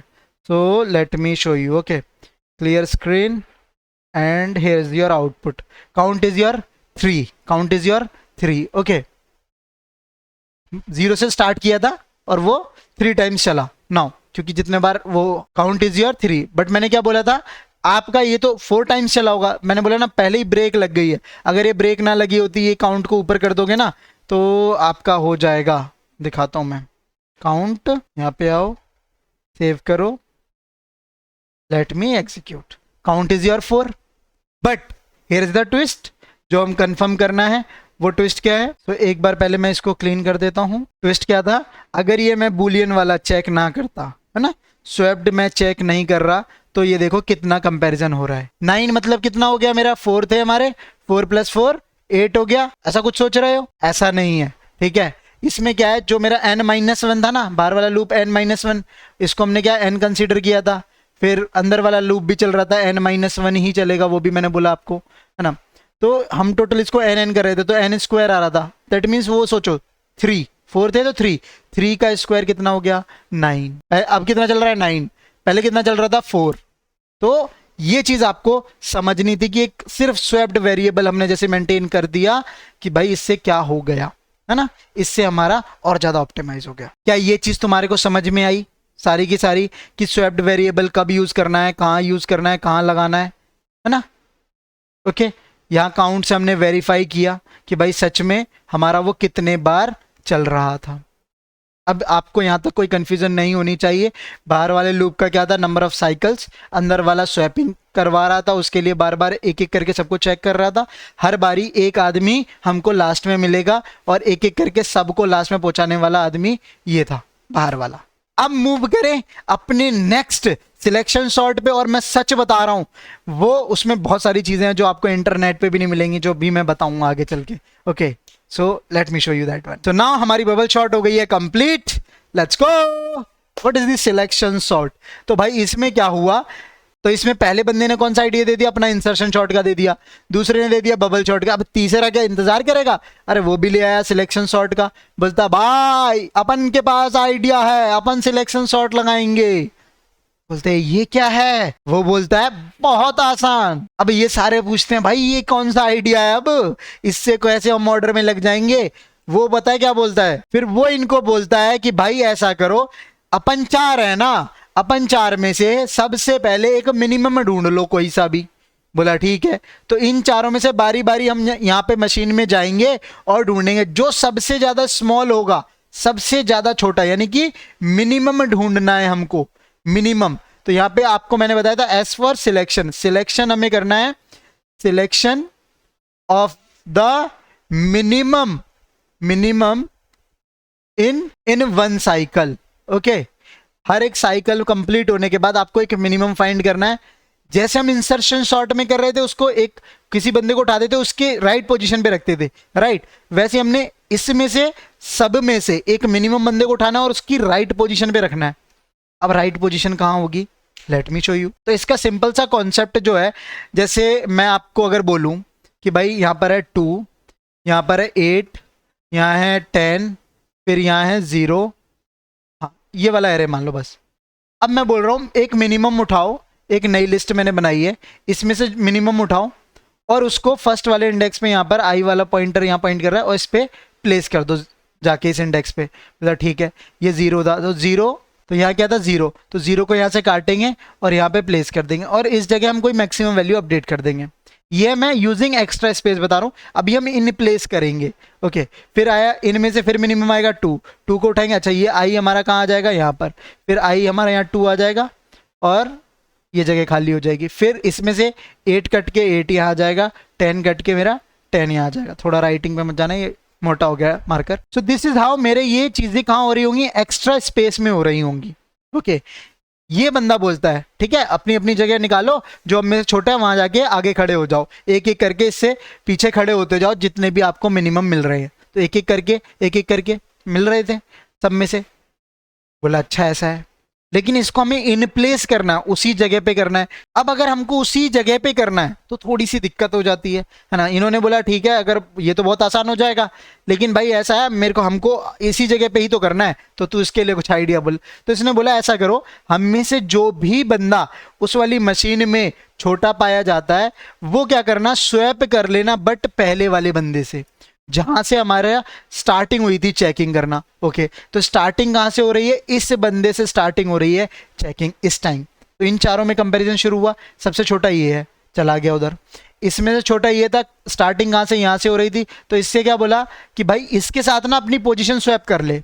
So let me show you. Okay clear screen and here is your output. Count is your 3, count is your 3। Okay 0 से स्टार्ट किया था और वो 3 टाइम्स चला नाउ, क्योंकि जितने बार वो काउंट इज योर 3। बट मैंने क्या बोला था, आपका ये तो 4 टाइम्स चला होगा। मैंने बोला ना पहले ही ब्रेक लग गई है, अगर ये ब्रेक ना लगी होती, ये काउंट को ऊपर कर दोगे ना तो आपका हो जाएगा। दिखाता हूं मैं, काउंट, यहाँ पे आओ, सेव करो, let me execute. Count is your 4, but here is the twist जो हम कंफर्म करना है। वो ट्विस्ट क्या है, तो एक बार पहले मैं इसको क्लीन कर देता हूं। ट्विस्ट क्या था, अगर ये मैं बुलियन वाला चेक ना करता, है ना, स्वैप्ड मैं चेक नहीं कर रहा, तो ये देखो कितना कंपैरिजन हो रहा है। 9 मतलब कितना हो गया, मेरा 4 थे हमारे, 4 + 4 8 हो गया। ऐसा कुछ सोच रहे हो, ऐसा नहीं है, ठीक है। इसमें क्या है, जो मेरा n-1 था ना, बाहर वाला लूप n-1, इसको हमने क्या n कंसीडर किया था, फिर अंदर वाला लूप भी चल रहा था n-1 ही चलेगा, वो भी मैंने बोला आपको, है ना। तो हम टोटल इसको n कर रहे थे, तो n² आ रहा था। दैट मीन्स वो सोचो 3, 4 थे तो 3 का स्क्वायर कितना हो गया, 9। अब कितना चल रहा है, 9। पहले कितना चल रहा था, 4। तो ये चीज आपको समझनी थी कि एक सिर्फ स्वैप्ड वेरिएबल हमने जैसे मेंटेन कर दिया कि भाई इससे क्या हो गया, है ना, इससे हमारा और ज्यादा ऑप्टिमाइज हो गया। क्या ये चीज तुम्हारे को समझ में आई सारी की सारी, कि स्वैप्ड वेरिएबल कब यूज करना है, कहाँ यूज करना है, कहाँ लगाना है ना। ओके यहाँ काउंट से हमने वेरीफाई किया कि भाई सच में हमारा वो कितने बार चल रहा था। अब आपको यहाँ तक कोई कंफ्यूजन नहीं होनी चाहिए। बाहर वाले लूप का क्या था, नंबर ऑफ साइकिल्स, अंदर वाला स्वैपिंग करवा रहा था, उसके लिए बार बार एक एक करके सबको चेक कर रहा था। हर बारी एक आदमी हमको लास्ट में मिलेगा और एक एक करके सबको लास्ट में पहुंचाने वाला आदमी ये था बाहर वाला। अब मूव करें अपने नेक्स्ट सिलेक्शन सॉर्ट पे, और मैं सच बता रहा हूं वो उसमें बहुत सारी चीजें हैं जो आपको इंटरनेट पे भी नहीं मिलेंगी, जो भी मैं बताऊंगा आगे चल के। Okay so let me show you that one. तो नाउ हमारी बबल शॉट हो गई है complete, let's go. What is the selection sort. तो भाई इसमें क्या हुआ, तो इसमें पहले बंदे ने कौन सा आइडिया दे दिया, अपना इंसर्शन शॉट का दे दिया, दूसरे ने दे दिया बबल शॉट का। अब तीसरा क्या इंतजार करेगा, अरे वो भी ले आया सिलेक्शन शॉट का, बोलता भाई अपन के पास आइडिया है, अपन सिलेक्शन शॉट लगाएंगे। बोलते हैं ये क्या है, वो बोलता है बहुत आसान। अब ये सारे पूछते हैं भाई ये कौन सा आइडिया है, अब इससे कैसे हम ऑर्डर में लग जाएंगे। वो बताए क्या बोलता है, फिर वो इनको बोलता है कि भाई ऐसा करो, अपन 4 है ना, अपन 4 में से सबसे पहले एक मिनिमम ढूंढ लो कोई सा भी। बोला ठीक है, तो इन चारों में से बारी बारी हम यहाँ पे मशीन में जाएंगे और ढूंढेंगे, जो सबसे ज्यादा स्मॉल होगा, सबसे ज्यादा छोटा, यानी कि मिनिमम ढूंढना है हमको, मिनिमम। तो यहाँ पे आपको मैंने बताया था एस फॉर सिलेक्शन, सिलेक्शन हमें करना है, selection of the minimum in 1 cycle. Okay हर एक साइकिल कंप्लीट होने के बाद आपको एक मिनिमम फाइंड करना है। जैसे हम इंसर्शन शॉर्ट में कर रहे थे, उसको एक किसी बंदे को उठा देते, उसके राइट पोजीशन पे रखते थे, राइट, वैसे हमने इसमें से सब में से एक मिनिमम बंदे को उठाना और उसकी राइट पोजीशन पे रखना है। अब राइट पोजीशन कहाँ होगी, लेट मी शो यू। तो इसका सिंपल सा कॉन्सेप्ट जो है, जैसे मैं आपको अगर बोलूं कि भाई यहाँ पर है 2, यहाँ पर है 8, यहाँ है 10, फिर यहाँ है 0, हाँ ये वाला एरे मान लो बस। अब मैं बोल रहा हूँ एक मिनिमम उठाओ, एक नई लिस्ट मैंने बनाई है, इसमें से मिनिमम उठाओ और उसको फर्स्ट वाले इंडेक्स में, यहाँ पर आई वाला पॉइंटर यहाँ पॉइंट कर रहा है, और इस पर प्लेस कर दो जाके इस इंडेक्स पे। मतलब ठीक है ये 0 था, तो 0, तो यहाँ क्या था 0, तो 0 को यहाँ से काटेंगे और यहाँ पे प्लेस कर देंगे, और इस जगह हम कोई मैक्सिमम वैल्यू अपडेट कर देंगे। ये मैं यूजिंग एक्स्ट्रा स्पेस बता रहा हूँ, अभी हम इन प्लेस करेंगे। ओके फिर आया इनमें से, फिर मिनिमम आएगा 2 को उठाएंगे, अच्छा ये आई हमारा कहाँ आ जाएगा, यहाँ पर, फिर आई हमारा यहाँ 2 आ जाएगा और ये जगह खाली हो जाएगी। फिर इसमें से 8 कट के 8 यहाँ आ जाएगा, 10 कट के मेरा 10 यहाँ आ जाएगा। थोड़ा राइटिंग पे मत जाना, ये मोटा हो गया marker. So this is how मेरे ये चीजें कहाँ हो रही होंगी, एक्स्ट्रा स्पेस में हो रही होंगी। ओके ये बंदा बोलता है ठीक है, अपनी अपनी जगह निकालो, जो अब मेरे छोटा है वहां जाके आगे खड़े हो जाओ, एक एक करके इससे पीछे खड़े होते जाओ जितने भी आपको मिनिमम मिल रहे हैं। तो एक एक करके मिल रहे थे सब में से। बोला अच्छा ऐसा है, लेकिन इसको हमें इन प्लेस करना है, उसी जगह पे करना है। अब अगर हमको उसी जगह पे करना है तो थोड़ी सी दिक्कत हो जाती है ना। इन्होंने बोला ठीक है, अगर ये तो बहुत आसान हो जाएगा, लेकिन भाई ऐसा है मेरे को हमको इसी जगह पे ही तो करना है, तो तू इसके लिए कुछ आइडिया बोल। तो इसने बोला ऐसा करो, हम में से जो भी बंदा उस वाली मशीन में छोटा पाया जाता है वो क्या करना, स्वैप कर लेना बट पहले वाले बंदे से, जहां से हमारा स्टार्टिंग हुई थी चेकिंग करना। ओके, तो स्टार्टिंग कहां से हो रही है, इस बंदे से स्टार्टिंग हो रही है चेकिंग इस टाइम। तो इन चारों में कंपैरिजन शुरू हुआ, सबसे छोटा ये है, चला गया उधर। इसमें से छोटा ये था, स्टार्टिंग कहां से, यहां से हो रही थी, तो इससे क्या बोला कि भाई इसके साथ ना अपनी पोजीशन स्वैप कर ले।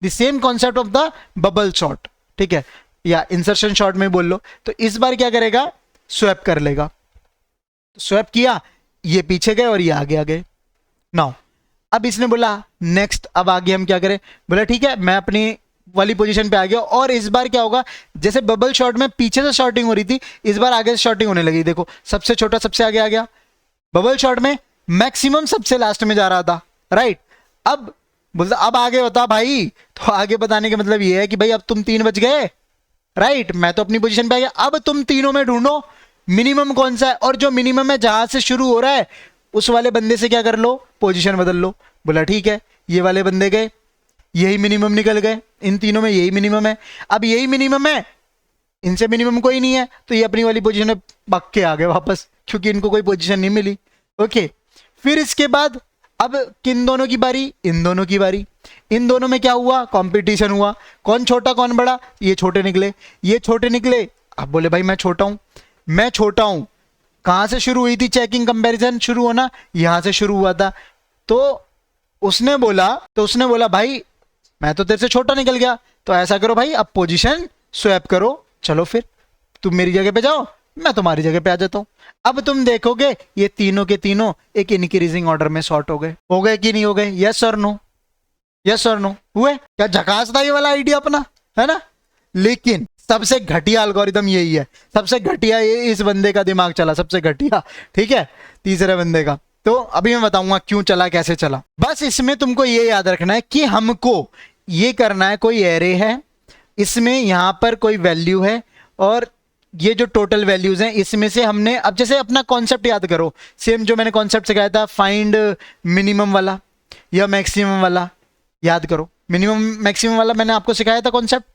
The same concept of the bubble shot, ठीक है, या इंसर्शन शॉट में बोल लो। तो इस बार क्या करेगा, स्वैप कर लेगा। स्वैप किया, ये पीछे गए और ये आगे आ गए। नाउ अब इसने बोला नेक्स्ट, अब आगे हम क्या करें। बोला ठीक है, मैं अपनी वाली पोजीशन पे आ गया। और इस बार क्या होगा, जैसे बबल शॉट में पीछे से शॉटिंग हो रही थी, इस बार आगे से शॉटिंग होने लगी। देखो सबसे छोटा सबसे आगे आ गया। बबल शॉट में मैक्सिमम सबसे लास्ट में जा रहा था, राइट। अब बोलता अब आगे बता भाई। तो आगे बताने का मतलब ये है कि भाई अब तुम 3 बज गए, राइट, मैं तो अपनी पोजीशन पे आ गया। अब तुम तीनों में ढूंढो मिनिमम कौन सा है, और जो मिनिमम है जहां से शुरू हो रहा है उस वाले बंदे से क्या कर लो, पोजीशन बदल लो। बोला ठीक है, ये वाले बंदे गए, यही मिनिमम निकल गए, इन तीनों में यही मिनिमम है। अब यही मिनिमम है, इनसे मिनिमम कोई नहीं है, तो ये अपनी वाली पोजीशन में पक के आ गए वापस, क्योंकि इनको कोई पोजीशन नहीं मिली। ओके, फिर इसके बाद अब किन दोनों की बारी, इन दोनों की बारी। इन दोनों में क्या हुआ, कंपटीशन हुआ, कौन छोटा कौन बड़ा। ये छोटे निकले, ये छोटे निकले। अब बोले भाई मैं छोटा हूं, मैं छोटा हूं। कहां से शुरू हुई थी चेकिंग, कंपैरिजन शुरू होना यहां से शुरू हुआ था। तो उसने बोला भाई मैं तो तेरे से छोटा निकल गया, तो ऐसा करो भाई अब पोजीशन स्वैप करो, चलो फिर तुम मेरी जगह पे जाओ, मैं तुम्हारी जगह पे आ जाता हूं। अब तुम देखोगे ये तीनों के तीनों एक इंक्रीजिंग ऑर्डर में सॉर्ट हो गए कि नहीं हो गए, यस और नो, यस और नो हुए। क्या झकास था ये वाला आइडिया अपना, है ना। लेकिन सबसे घटिया एल्गोरिदम यही है, सबसे घटिया ये इस बंदे का दिमाग चला, सबसे घटिया, ठीक है, तीसरे बंदे का। तो अभी मैं बताऊंगा क्यों चला, कैसे चला। बस इसमें तुमको ये याद रखना है कि हमको ये करना है, कोई एरे है, इसमें यहां पर कोई वैल्यू है, और ये जो टोटल वैल्यूज हैं इसमें से हमने, अब जैसे अपना कॉन्सेप्ट याद करो, सेम जो मैंने कॉन्सेप्ट सिखाया था, फाइंड मिनिमम वाला या मैक्सिमम वाला, याद करो। मिनिमम मैक्सिमम वाला मैंने आपको सिखाया था कॉन्सेप्ट,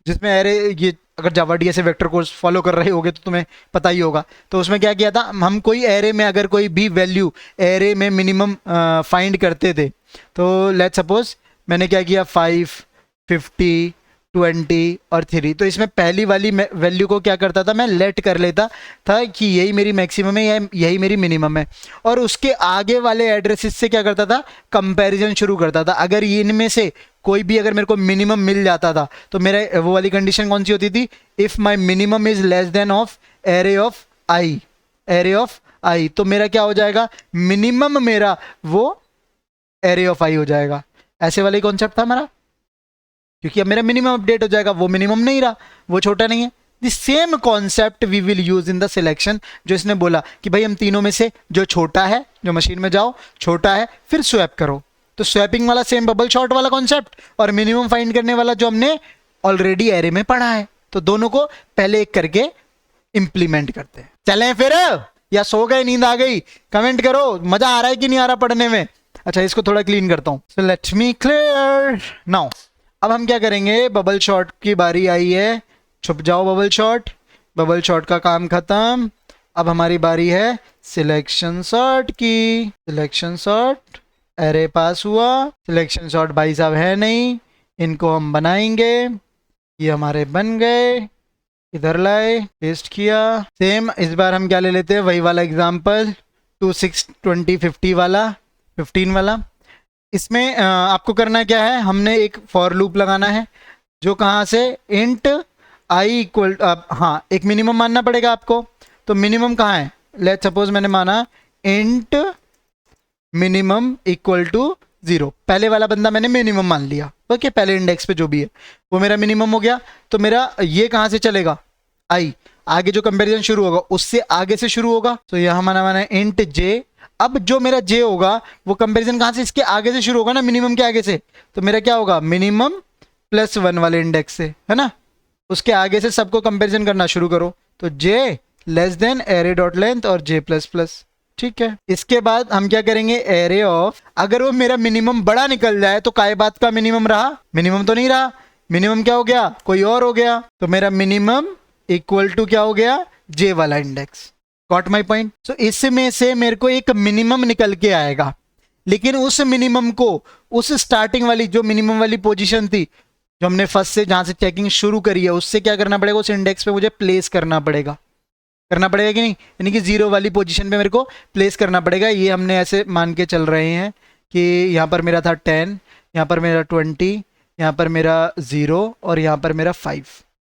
जिसमें एरे, ये अगर जावा डीएस से वेक्टर कोर्स फॉलो कर रहे होगे तो तुम्हें पता ही होगा। तो उसमें क्या किया था, हम कोई एरे में अगर कोई भी वैल्यू एरे में मिनिमम फाइंड करते थे, तो लेट्स सपोज मैंने क्या किया, 5, 50, 20 और 3। तो इसमें पहली वाली वैल्यू को क्या करता था, मैं लेट कर लेता था कि यही मेरी मैक्सिमम है, यही मेरी मिनिमम है, और उसके आगे वाले एड्रेसेस से क्या करता था, कंपैरिजन शुरू करता था। अगर इनमें से कोई भी अगर मेरे को मिनिमम मिल जाता था, तो मेरा वो वाली कंडीशन कौन सी होती थी, if my minimum is less than of array of I, array of I, तो मेरा क्या हो जाएगा, मिनिमम मेरा वो एरे ऑफ आई हो जाएगा। ऐसे वाला कॉन्सेप्ट था हमारा, क्योंकि अब मेरा मिनिमम अपडेट हो जाएगा, वो मिनिमम नहीं रहा, वो छोटा नहीं है। The same concept we will use in the selection, जो इसने बोला कि भाई हम तीनों में से जो छोटा है, जो मशीन में जाओ छोटा है, फिर स्वैप करो। तो स्वैपिंग वाला सेम बबल शॉट वाला कॉन्सेप्ट, और मिनिमम फाइंड करने वाला जो हमने ऑलरेडी एरे में पढ़ा है। तो दोनों को पहले एक करके इंप्लीमेंट करते हैं। चलें फिर, या सो गए, नींद आ गई, कमेंट करो, मजा आ रहा है कि नहीं आ रहा पढ़ने में। अच्छा, इसको थोड़ा क्लीन करता हूं। So let me clear now. अब हम क्या करेंगे, बबल शॉट की बारी आई है, छुप जाओ बबल शॉट, बबल शॉट का काम खत्म। अब हमारी बारी है सिलेक्शन शॉट की। सिलेक्शन शॉट, एरे पास हुआ, सिलेक्शन शॉट भाई साहब है नहीं, इनको हम बनाएंगे। ये हमारे बन गए, इधर लाए, पेस्ट किया। सेम इस बार हम क्या ले लेते हैं, वही वाला एग्जाम्पल, 2, 6, 20, 50 वाला, 15 वाला। इसमें आपको करना क्या है, हमने एक फॉर लूप लगाना है, जो कहाँ से, इंट आई इक्वल, हाँ एक मिनिमम मानना पड़ेगा आपको। तो मिनिमम कहाँ है, लेट्स सपोज मैंने माना इंट मिनिमम इक्वल टू 0। पहले वाला बंदा मैंने मिनिमम मान लिया, ओके, पहले इंडेक्स पे जो भी है वो मेरा मिनिमम हो गया। तो मेरा ये कहाँ से चलेगा, आई, आगे जो कंपैरिजन शुरू होगा उससे आगे से शुरू होगा। तो यहाँ माना इंट जे। अब जो मेरा जे होगा वो कंपैरिजन कहाँ से, इसके आगे से शुरू होगा ना, मिनिमम के आगे से। तो मेरा क्या होगा, मिनिमम +1 वाले इंडेक्स से, है ना, उसके आगे से सबको कंपैरिजन करना शुरू करो। तो J less than array dot length और जे प्लस प्लस, ठीक है। इसके बाद हम क्या करेंगे, एरे ऑफ, अगर वो मेरा मिनिमम बड़ा निकल जाए तो काय बात का मिनिमम रहा, मिनिमम तो नहीं रहा, मिनिमम क्या हो गया, कोई और हो गया। तो मेरा मिनिमम इक्वल टू क्या हो गया, जे वाला index. Got my point. So इसमें से मेरे को एक मिनिमम निकल के आएगा, लेकिन उस मिनिमम को, उस स्टार्टिंग वाली जो मिनिमम वाली पोजीशन थी, जो हमने फर्स्ट से जहां से चेकिंग शुरू करी है, उससे क्या करना पड़ेगा, उस इंडेक्स पे मुझे प्लेस करना पड़ेगा कि नहीं, यानी कि 0 वाली पोजीशन पे मेरे को प्लेस करना पड़ेगा। ये हमने ऐसे मान के चल रहे हैं कि यहाँ पर मेरा था 10, यहाँ पर मेरा 20, यहाँ पर मेरा 0 और यहाँ पर मेरा 5,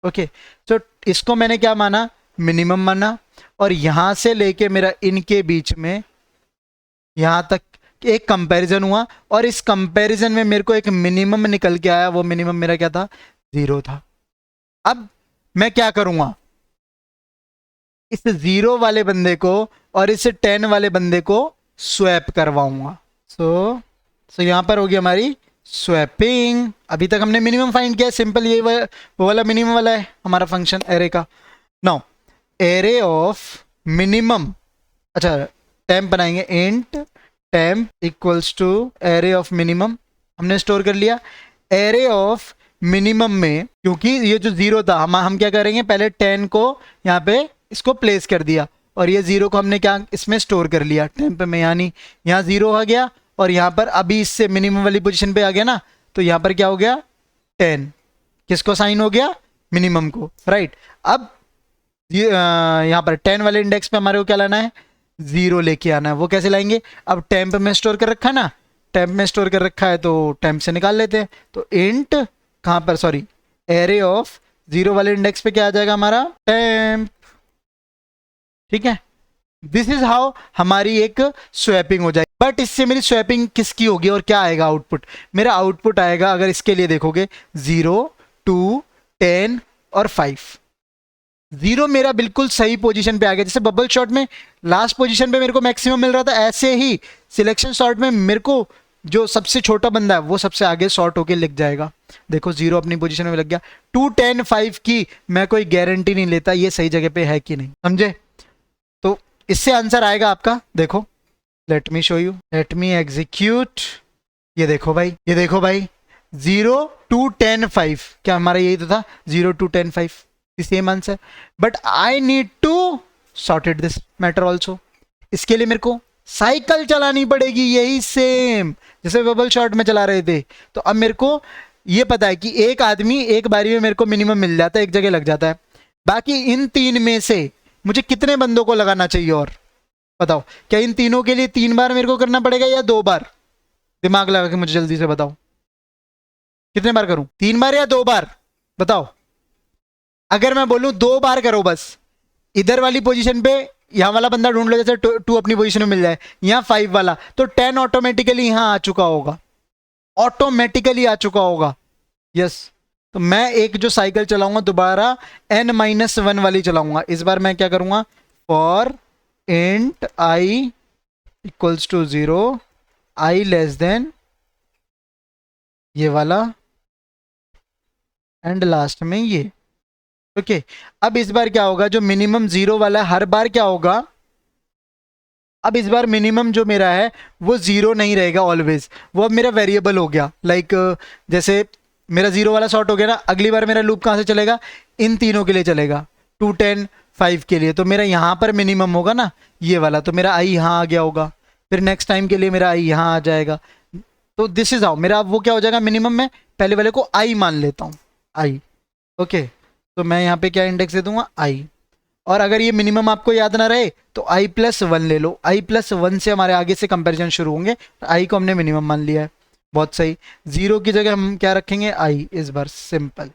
ओके। तो इसको मैंने क्या माना, मिनिमम माना, और यहाँ से लेके मेरा इनके बीच में यहाँ तक एक कंपैरिजन हुआ, और इस कंपैरिजन में मेरे को एक मिनिमम निकल के आया। वो मिनिमम मेरा क्या था, 0 था। अब मैं क्या करूंगा, इस 0 वाले बंदे को और इस 10 वाले बंदे को स्वैप करवाऊंगा। सो यहां पर होगी हमारी स्वैपिंग। अभी तक हमने मिनिमम फाइंड किया, सिंपल, ये वो वाला मिनिमम वाला है हमारा फंक्शन एरे का। नाउ एरे ऑफ मिनिमम, अच्छा टेम्प बनाएंगे, int temp equals to array of minimum, हमने स्टोर कर लिया। एरे ऑफ मिनिमम में, क्योंकि ये जो 0 था, हम क्या करेंगे, पहले 10 को यहाँ पे इसको प्लेस कर दिया, और ये 0 को हमने क्या इसमें स्टोर कर लिया टेम्प में, यानी यहाँ 0 आ गया, और यहाँ पर अभी इससे मिनिमम वाली पोजीशन पे आ गया ना, तो यहाँ पर क्या हो गया, 10, किसको साइन हो गया, मिनिमम को, राइट। अब यहाँ पर 10 वाले इंडेक्स पे हमारे को क्या लाना है, 0 लेके आना है। वो कैसे लाएंगे, अब टेम्प में स्टोर कर रखा है ना, टेम्प में स्टोर कर रखा है तो टेम्प से निकाल लेते हैं। तो इंट कहाँ पर, सॉरी, एरे ऑफ 0 वाले इंडेक्स पे क्या आ जाएगा हमारा, टेम्प, ठीक है। दिस इज हाउ हमारी एक स्वैपिंग हो जाएगी। बट इससे मेरी स्वैपिंग किसकी होगी और क्या आएगा आउटपुट, मेरा आउटपुट आएगा, अगर इसके लिए देखोगे, 0, 2, 10 और 5। 0 मेरा बिल्कुल सही पोजीशन पे आ गया, जैसे बबल शॉट में लास्ट पोजीशन पे मेरे को मैक्सिमम मिल रहा था, ऐसे ही सिलेक्शन शॉट में मेरे को जो सबसे छोटा बंदा है वो सबसे आगे शॉर्ट होके लिख जाएगा। देखो 0 अपनी पोजीशन में लग गया। 2, 10, 5 की मैं कोई गारंटी नहीं लेता ये सही जगह पे है कि नहीं, समझे। तो इससे आंसर आएगा आपका, देखो, late me show you, let me execute. ये देखो भाई, ये देखो भाई, 0, 2, 10, 5, क्या हमारा यही तो था, 0, 2, 10, 5, same answer. But I need to sorted this matter also. इसके लिए मेरे को साइकिल चलानी पड़ेगी, यही सेम जैसे बबल शॉट में चला रहे थे। तो अब मेरे को ये पता है कि एक आदमी एक बारी में मेरे को मिनिमम मिल जाता है, एक जगह लग जाता है। बाकी इन 3 में से मुझे कितने बंदों को लगाना चाहिए, और बताओ, क्या इन तीनों के लिए 3 बार मेरे को करना पड़ेगा या 2 बार, दिमाग लगा के मुझे जल्दी से बताओ, कितने बार करूं, 3 बार या 2 बार, बताओ। अगर मैं बोलूं 2 बार करो बस, इधर वाली पोजीशन पे यहां वाला बंदा ढूंढ लो, जैसे 2 अपनी पोजीशन में मिल जाए, यहां 5 वाला, तो 10 ऑटोमेटिकली यहां आ चुका होगा, ऑटोमेटिकली आ चुका होगा, यस। तो मैं एक जो साइकिल चलाऊंगा दोबारा n-1 वाली चलाऊंगा। इस बार मैं क्या करूंगा, for int i equals to 0, i less than ये वाला, एंड लास्ट में ये, ओके। अब इस बार क्या होगा, जो मिनिमम 0 वाला है, हर बार क्या होगा, अब इस बार मिनिमम जो मेरा है वो 0 नहीं रहेगा ऑलवेज, वो अब मेरा वेरिएबल हो गया। लाइक जैसे मेरा 0 वाला शॉर्ट हो गया ना, अगली बार मेरा लूप कहाँ से चलेगा, इन तीनों के लिए चलेगा, 2, 10, 5 के लिए। तो मेरा यहाँ पर मिनिमम होगा ना ये वाला, तो मेरा आई यहाँ आ गया होगा, फिर नेक्स्ट टाइम के लिए मेरा आई यहाँ आ जाएगा। तो दिस इज हाउ मेरा वो क्या हो जाएगा, मिनिमम में पहले वाले को आई मान लेता हूँ, आई, ओके। तो मैं यहाँ पे क्या इंडेक्स दे दूंगा, आई। और अगर ये मिनिमम आपको याद ना रहे तो i+1 ले लो, i+1 से हमारे आगे से कंपैरिजन शुरू होंगे। आई को हमने मिनिमम मान लिया है, बहुत सही। 0 की जगह हम क्या रखेंगे, आई, इस बार सिंपल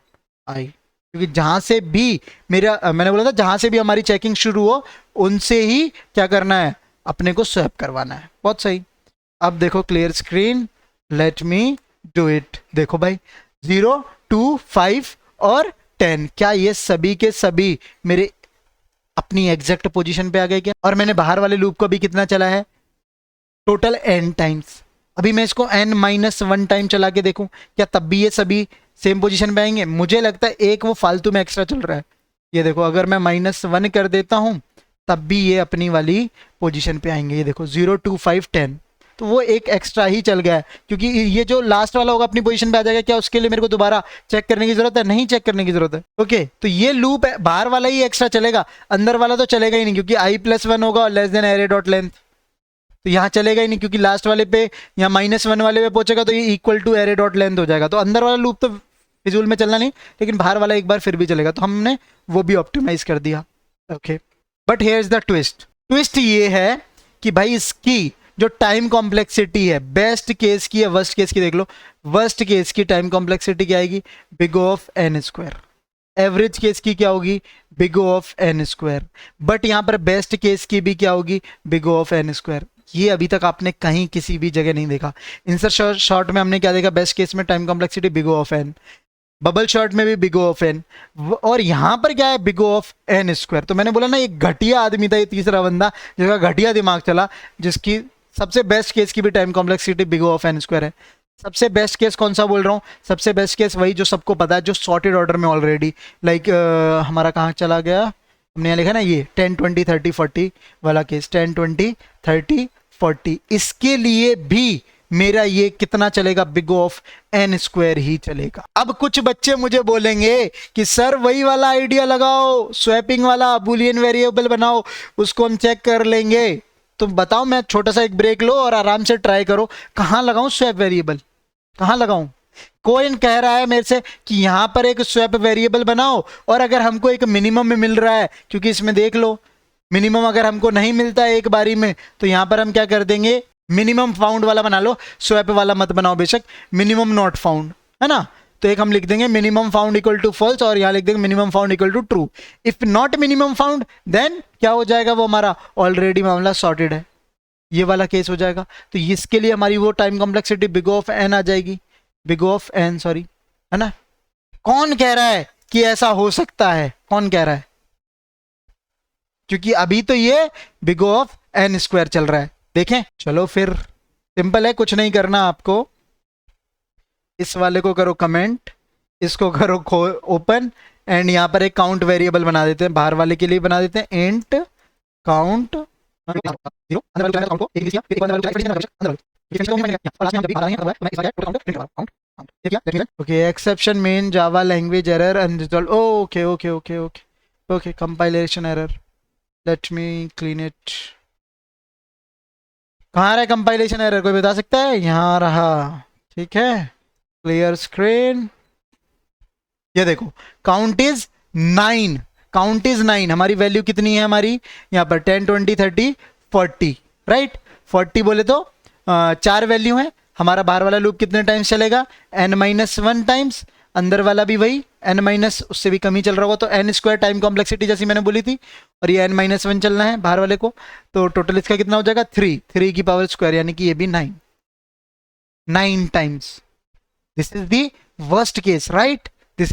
आई, क्योंकि जहां से भी मेरा मैंने बोला था जहां से भी हमारी चेकिंग शुरू हो उनसे ही क्या करना है, अपने को स्वैप करवाना है, बहुत सही। अब देखो clear screen, let me do it. देखो भाई 0 2 5 और 10, क्या ये सभी के सभी मेरे अपनी एग्जैक्ट पोजीशन पे आ गए क्या? और मैंने बाहर वाले लूप को भी कितना चला है? Total n times. अभी मैं इसको n-1 टाइम चला के देखूं, क्या तब भी ये सभी सेम पोजीशन पे आएंगे? मुझे लगता है एक वो फालतू में एक्स्ट्रा चल रहा है। ये देखो अगर मैं -1 कर देता हूं तब भी ये अपनी वाली पोजीशन पे आएंगे। ये देखो 0 2 5 10, तो वो एक एक्स्ट्रा ही चल गया है, क्योंकि ये जो लास्ट वाला होगा अपनी पोजीशन पे आ जाएगा। क्या उसके लिए मेरे को दोबारा चेक करने की जरूरत है? नहीं चेक करने की जरूरत है। ओके, तो ये लूप है, बाहर वाला ही एक्स्ट्रा चलेगा, अंदर वाला तो चलेगा ही नहीं, क्योंकि i+1 होगा और less than array dot length, तो यहाँ चलेगा ही नहीं, क्योंकि लास्ट वाले पे या -1 वाले पे पहुंचेगा तो ये equal to array dot length हो जाएगा। तो अंदर वाला लूप तो फिजूल में चलना नहीं, लेकिन बाहर वाला एक बार फिर भी चलेगा, तो हमने वो भी ऑप्टिमाइज कर दिया। Okay, but here is the twist. Twist ये है कि भाई इसकी जो टाइम कॉम्प्लेक्सिटी है, बेस्ट केस की या वर्स्ट केस की, देख लो वर्स्ट केस की टाइम कॉम्प्लेक्सिटी क्या आएगी? Big O of n square. Average case की क्या होगी? Big O of n square. But यहाँ पर बेस्ट केस की भी क्या होगी? Big O of n square. ये अभी तक आपने कहीं किसी भी जगह नहीं देखा। इंसर्ट शॉर्ट में हमने क्या देखा? बेस्ट केस में time complexity big O of n, bubble short में भी बिग O ऑफ n, और यहां पर क्या है? Big O of n square. तो मैंने बोला ना, एक घटिया आदमी था ये तीसरा बंदा, जिसका घटिया दिमाग चला, जिसकी सबसे बेस्ट केस की भी time complexity big O of n square है। सबसे बेस्ट केस कौन सा बोल रहा हूँ? सबसे बेस्ट केस वही जो सबको पता है, जो सॉर्टेड ऑर्डर में ऑलरेडी, लाइक हमारा कहाँ चला गया? हमने यहाँ लिखा ना, ये 10 20 30 40 वाला केस, 10 20 30 40। इसके लिए भी मेरा ये कितना चलेगा? Big O of n square ही चलेगा। अब कुछ बच्चे मुझे बोलेंगे कि सर वही वाला आइडिया लगाओ, स्वैपिंग वाला, बुलियन वेरिएबल बनाओ, उसको हम चेक कर लेंगे। तो बताओ, मैं छोटा सा एक ब्रेक लो और आराम से ट्राई करो, कहाँ लगाऊं स्वैप वेरिएबल? कहाँ लगाऊं? कोइन कह रहा है मेरे से कि यहां पर एक स्वैप वेरिएबल बनाओ, और अगर हमको एक मिनिमम में मिल रहा है, क्योंकि इसमें देख लो मिनिमम अगर हमको नहीं मिलता है एक बारी में, तो यहां पर हम क्या कर देंगे? मिनिमम फाउंड वाला बना लो, स्वैप वाला मत बनाओ बेशक, मिनिमम नॉट फाउंड, है ना? तो एक हम लिख देंगे minimum found equal to false, और यहां लिख देंगे minimum found equal to true. If not minimum found then क्या हो जाएगा? वो हमारा ऑलरेडी मामला सॉर्टेड है, ये वाला केस हो जाएगा। तो इसके लिए हमारी वो time complexity big O of n आ जाएगी, big O of n, sorry, है ना? कौन कह रहा है कि ऐसा हो सकता है? कौन कह रहा है? क्योंकि अभी तो ये big O of n square चल रहा है। देखें, चलो फिर सिंपल है, कुछ नहीं करना आपको। इस वाले को करो कमेंट, इसको करो ओपन, एंड यहाँ पर एक काउंट वेरिएबल बना देते हैं, बाहर वाले के लिए बना देते हैं int count. Okay, exception main Java language error unresolved. Okay okay okay okay okay, compilation error, let me clean it. कहाँ रहा कंपाइलेशन एरर? कोई बता सकता है? यहाँ रहा, ठीक है, क्लियर स्क्रीन। ये देखो काउंट इज 9, काउंट इज 9। हमारी वैल्यू कितनी है? हमारी यहाँ पर 10 20 30 40, राइट? 40 बोले तो 4 वैल्यू है। हमारा बाहर वाला लूप कितने टाइम्स चलेगा? n-1 टाइम्स, अंदर वाला भी वही n- उससे भी कम ही चल रहा होगा, तो n स्क्वायर टाइम कॉम्प्लेक्सिटी जैसी मैंने बोली थी, और ये n-1 चलना है बाहर वाले को, तो टोटल इसका कितना हो जाएगा? 3 की पावर स्क्वायर, यानी कि ये भी 9 times. This is the worst case, right? This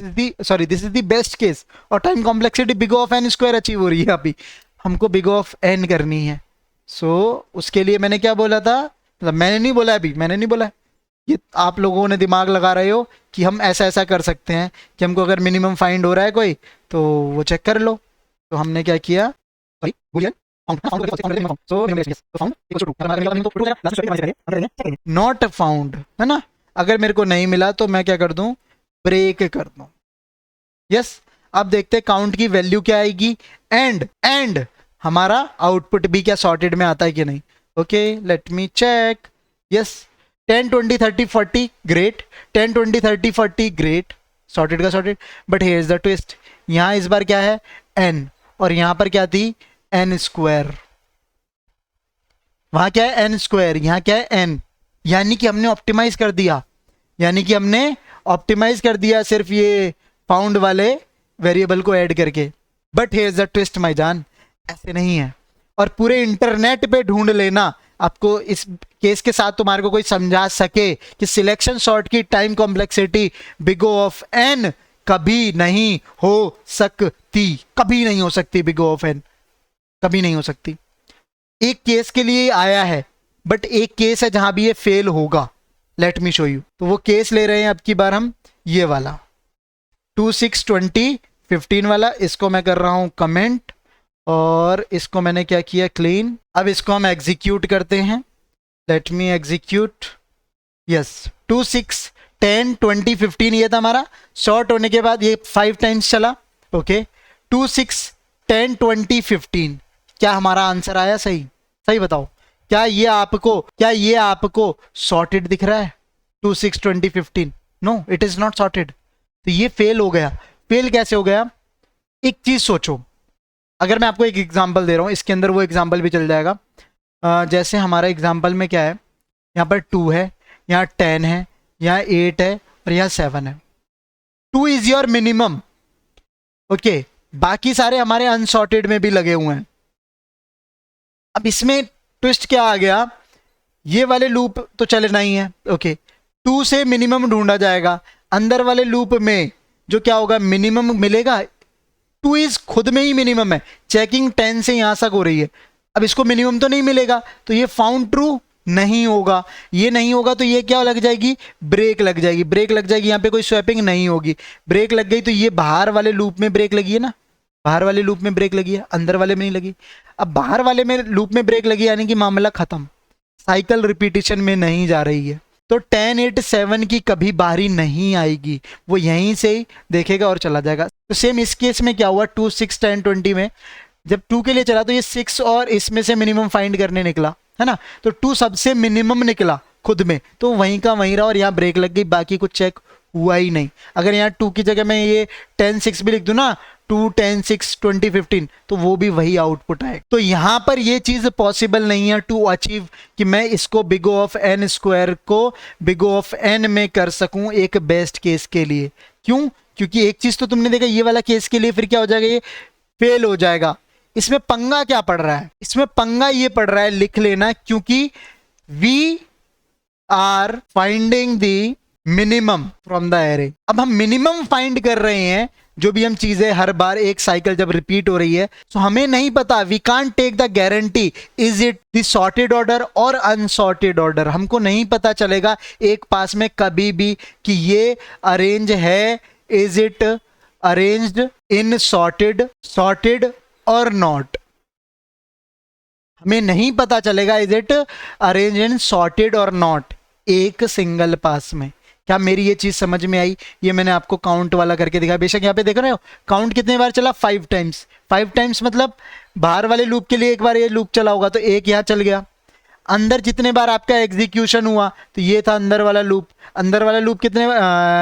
is the best case, और time complexity big O of n square achieve हो रही है। अभी हमको बिग O ऑफ n करनी है, सो उसके लिए मैंने क्या बोला था? मतलब मैंने नहीं बोला, अभी मैंने नहीं बोला, ये आप लोगों ने दिमाग लगा रहे हो कि हम ऐसा ऐसा कर सकते हैं कि हमको अगर मिनिमम फाइंड हो रहा है कोई, तो वो चेक कर लो। तो हमने क्या किया? नॉट फाउंड, है ना? अगर मेरे को नहीं मिला तो मैं क्या कर दूं? ब्रेक कर दूं। यस, अब देखते हैं काउंट की वैल्यू क्या आएगी, एंड हमारा आउटपुट भी क्या सॉर्टेड में आता है कि नहीं। Okay, let me check. Yes, 10 20 30 40 great, 10 20 30 40 great, sorted का sorted. But here is the twist, यहाँ इस बार क्या है? n, और यहाँ पर क्या थी? n square. वहां क्या है? n स्क्वायर, यहाँ क्या है? n। यानी कि हमने ऑप्टिमाइज कर दिया, सिर्फ ये फाउंड वाले वेरिएबल को ऐड करके। But here is the twist my जान, ऐसे नहीं है। और पूरे इंटरनेट पे ढूंढ लेना, आपको इस केस के साथ तुम्हारे को कोई समझा सके कि सिलेक्शन सॉर्ट की time complexity big O of n कभी नहीं हो सकती, कभी नहीं हो सकती, बिग O ऑफ n कभी नहीं हो सकती। एक केस के लिए आया है, बट एक केस है जहां भी ये फेल होगा। Late me show you. तो वो केस ले रहे हैं अब की बार हम, ये वाला 2 6 20 15 वाला। इसको मैं कर रहा हूं कमेंट और इसको मैंने क्या किया, क्लीन। अब इसको हम एग्जीक्यूट करते हैं। Let me execute. यस, 2 6 10 20 15 ये था हमारा। शॉर्ट होने के बाद ये 5 टाइम्स चला। ओके, 2 6 10 20 15। क्या हमारा आंसर आया सही? सही बताओ, क्या ये आपको सॉर्टेड दिख रहा है? 2 6 20 15, no it is not sorted. तो ये फेल हो गया। फेल कैसे हो गया? एक चीज सोचो, अगर मैं आपको एक एग्जांपल दे रहा हूं, इसके अंदर वो एग्जांपल भी चल जाएगा। जैसे हमारा एग्जांपल में क्या है, यहाँ पर 2 है, यहाँ 10 है, यहाँ 8 है और यहाँ 7 है। 2 इज योर मिनिमम। ओके, बाकी सारे हमारे अनसॉर्टेड में भी लगे हुए हैं। अब इसमें ट्विस्ट क्या आ गया, ये वाले लूप तो चलना ही है। ओके, 2 से मिनिमम ढूंढा जाएगा। अंदर वाले लूप में जो क्या होगा, मिनिमम मिलेगा। 2 इज खुद में ही मिनिमम है, चेकिंग 10 से यहां तक हो रही है। अब इसको मिनिमम तो नहीं मिलेगा, तो ये फाउंड ट्रू नहीं होगा। ये नहीं होगा तो ये क्या लग जाएगी, ब्रेक लग जाएगी। ब्रेक लग जाएगी, यहाँ पे कोई स्वैपिंग नहीं होगी। ब्रेक लग गई तो ये बाहर वाले लूप में ब्रेक लगी है ना, बाहर वाले लूप में ब्रेक लगी है, अंदर वाले में नहीं लगी। अब बाहर वाले में लूप में ब्रेक लगी यानी कि मामला खत्म, साइकिल रिपीटिशन में नहीं जा रही है। तो 10 8 7 की कभी बारी नहीं आएगी, वो यहीं से ही देखेगा और चला जाएगा। तो सेम इस केस में क्या हुआ, 2 6 10 20 में जब 2 के लिए चला तो ये 6 और इसमें से मिनिमम फाइंड करने निकला है ना। तो 2 सबसे मिनिमम निकला खुद में, तो वहीं का वहीं रहा और यहाँ ब्रेक लग गई, बाकी कुछ चेक हुआ ही नहीं। अगर यहाँ 2 की जगह मैं ये 10 6 भी लिख दूं ना, 2 10 6 20 15, तो वो भी वही आउटपुट आएगा। तो यहां पर ये चीज पॉसिबल नहीं है टू अचीव कि मैं इसको big O of n square को बिग O ऑफ n में कर सकूं एक बेस्ट केस के लिए। क्यों? क्योंकि एक चीज तो तुमने देखा, ये वाला केस के लिए फिर क्या हो जाएगा, ये फेल हो जाएगा। इसमें पंगा क्या पड़ रहा है, इसमें पंगा ये पड़ रहा है, लिख लेना, क्योंकि we are finding the minimum from the array. अब हम मिनिमम फाइंड कर रहे हैं, जो भी हम चीजें हर बार एक साइकिल जब रिपीट हो रही है, तो हमें नहीं पता, we can't take the guarantee is it the sorted order और अनसॉर्टेड ऑर्डर। हमको नहीं पता चलेगा एक पास में कभी भी कि ये अरेंज है, is it arranged in sorted और नॉट। हमें नहीं पता चलेगा is it arrange in sorted और नॉट एक सिंगल पास में। क्या मेरी ये चीज समझ में आई? ये मैंने आपको काउंट वाला करके दिखाया। बेशक यहाँ पे देख रहे हो काउंट कितने बार चला, 5 टाइम्स। 5 टाइम्स मतलब बाहर वाले लूप के लिए एक बार ये लूप चला होगा, तो एक यहाँ चल गया। अंदर जितने बार आपका एग्जीक्यूशन हुआ, तो ये था अंदर वाला लूप। अंदर वाला लूप कितने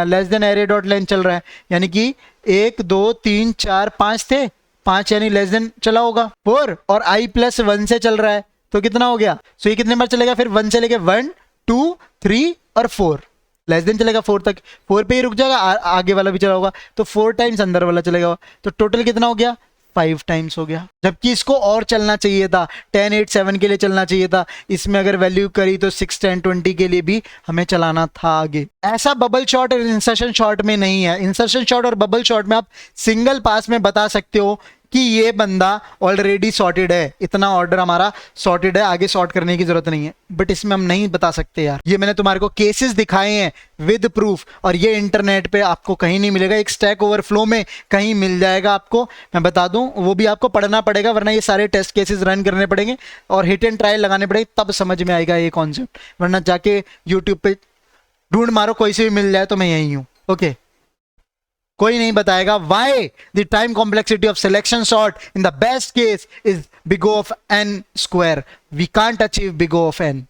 less than array dot length चल रहा है, यानी कि 1 2 3 4 5 थे, 5 यानी लेस देन चला होगा 4, और i+1 से चल रहा है, तो कितना हो गया। सो ये कितने बार चलेगा फिर, 1 से लेके 1 2 3 और 4, लेस देन चलेगा 4 तक, 4 पे ही रुक जाएगा, आगे वाला भी चला होगा, तो 4 टाइम्स अंदर वाला चलेगा, तो टोटल कितना हो गया, 5 टाइम्स हो गया। जबकि इसको और चलना चाहिए था, 10 8 7 के लिए चलना चाहिए था। इसमें अगर वैल्यू करी तो 6 10 20 के लिए भी हमें चलाना था आगे। ऐसा बबल शॉट और इंसर्शन शॉट में नहीं है। इंसर्शन शॉट और बबल शॉट में आप सिंगल पास में बता सकते हो कि ये बंदा ऑलरेडी सॉर्टेड है, इतना ऑर्डर हमारा सॉर्टेड है, आगे सॉर्ट करने की जरूरत नहीं है। बट इसमें हम नहीं बता सकते यार। ये मैंने तुम्हारे को केसेस दिखाए हैं विद प्रूफ, और ये इंटरनेट पे आपको कहीं नहीं मिलेगा। एक स्टैक ओवरफ्लो में कहीं मिल जाएगा आपको, मैं बता दूं, वो भी आपको पढ़ना पड़ेगा, वरना ये सारे टेस्ट केसेस रन करने पड़ेंगे और हिट एंड ट्रायल लगाने पड़ेंगे, तब समझ में आएगा ये कॉन्सेप्ट। वरना जाके यूट्यूब पे ढूंढ मारो, कोई से भी मिल जाए तो मैं यही हूं। ओके, कोई नहीं बताएगा why the time complexity of selection sort in the best case is big O of n square. We can't achieve big O of n.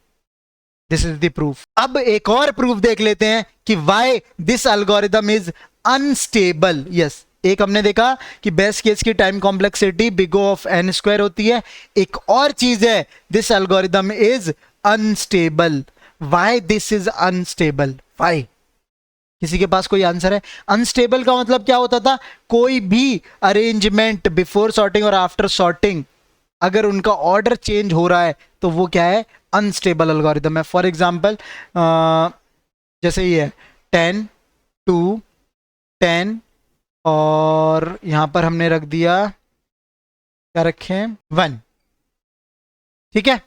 This is the proof. अब एक और प्रूफ देख लेते हैं कि why this algorithm is unstable. Yes, एक हमने देखा कि बेस्ट केस की time complexity big O of n square होती है। एक और चीज है, this algorithm is unstable. Why this is unstable? Why? किसी के पास कोई आंसर है? अनस्टेबल का मतलब क्या होता था, कोई भी अरेंजमेंट बिफोर सॉर्टिंग और आफ्टर सॉर्टिंग अगर उनका ऑर्डर चेंज हो रहा है तो वो क्या है, अनस्टेबल एल्गोरिदम है। फॉर एग्जांपल जैसे ये है 10 2 10 और यहां पर हमने रख दिया, क्या रखें, 1। ठीक है,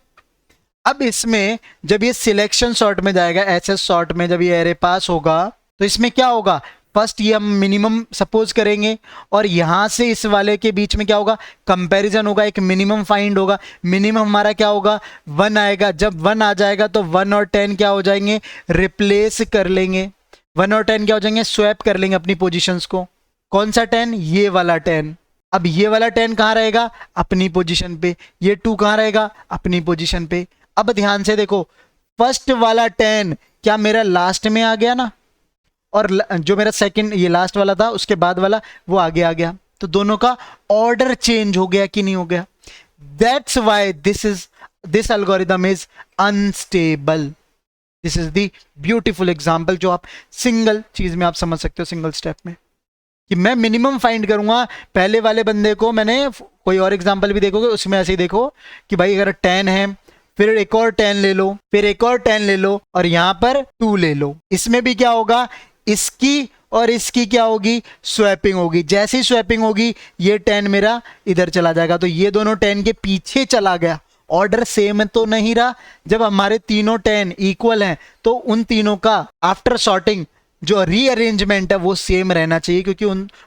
अब इसमें जब ये सिलेक्शन सॉर्ट में जाएगा, एसएस सॉर्ट में जब ये एरे पास होगा तो इसमें क्या होगा, फर्स्ट ये हम मिनिमम सपोज करेंगे और यहां से इस वाले के बीच में क्या होगा, कंपैरिजन होगा, एक मिनिमम फाइंड होगा। मिनिमम हमारा क्या होगा, 1 आएगा। जब 1 आ जाएगा तो 1 और 10 क्या हो जाएंगे, रिप्लेस कर लेंगे। 1 और 10 क्या हो जाएंगे, स्वैप कर लेंगे अपनी पोजीशंस को। कौन सा 10, ये वाला 10। अब ये वाला 10 कहां रहेगा, अपनी पोजीशन पे। ये 2 कहां रहेगा, अपनी पोजीशन पे। अब ध्यान से देखो, फर्स्ट वाला 10 क्या मेरा लास्ट में आ गया ना, और जो मेरा सेकंड ये लास्ट वाला था उसके बाद वाला वो आगे आ गया, तो दोनों का ऑर्डर चेंज हो गया कि नहीं हो गया। That's why this algorithm is unstable. This is the beautiful example जो आप सिंगल चीज में आप समझ सकते हो, सिंगल स्टेप में, कि मैं मिनिमम फाइंड करूंगा। पहले वाले बंदे को मैंने कोई और एग्जांपल भी देखोगे उसमें ऐसे ही देखो कि भाई अगर 10 है, फिर एक और 10 ले लो, फिर एक और 10 ले लो, और यहां पर 2 ले लो। इसमें भी क्या होगा, इसकी और इसकी क्या होगी, स्वैपिंग होगी। जैसी स्वैपिंग होगी ये 10 मेरा इधर चला जाएगा, तो ये दोनों 10 के पीछे चला गया। ऑर्डर सेम तो नहीं रहा। जब हमारे तीनों 10 इक्वल हैं तो उन तीनों का आफ्टर सॉर्टिंग जो रीअरेंजमेंट है वो सेम रहना चाहिए, क्योंकि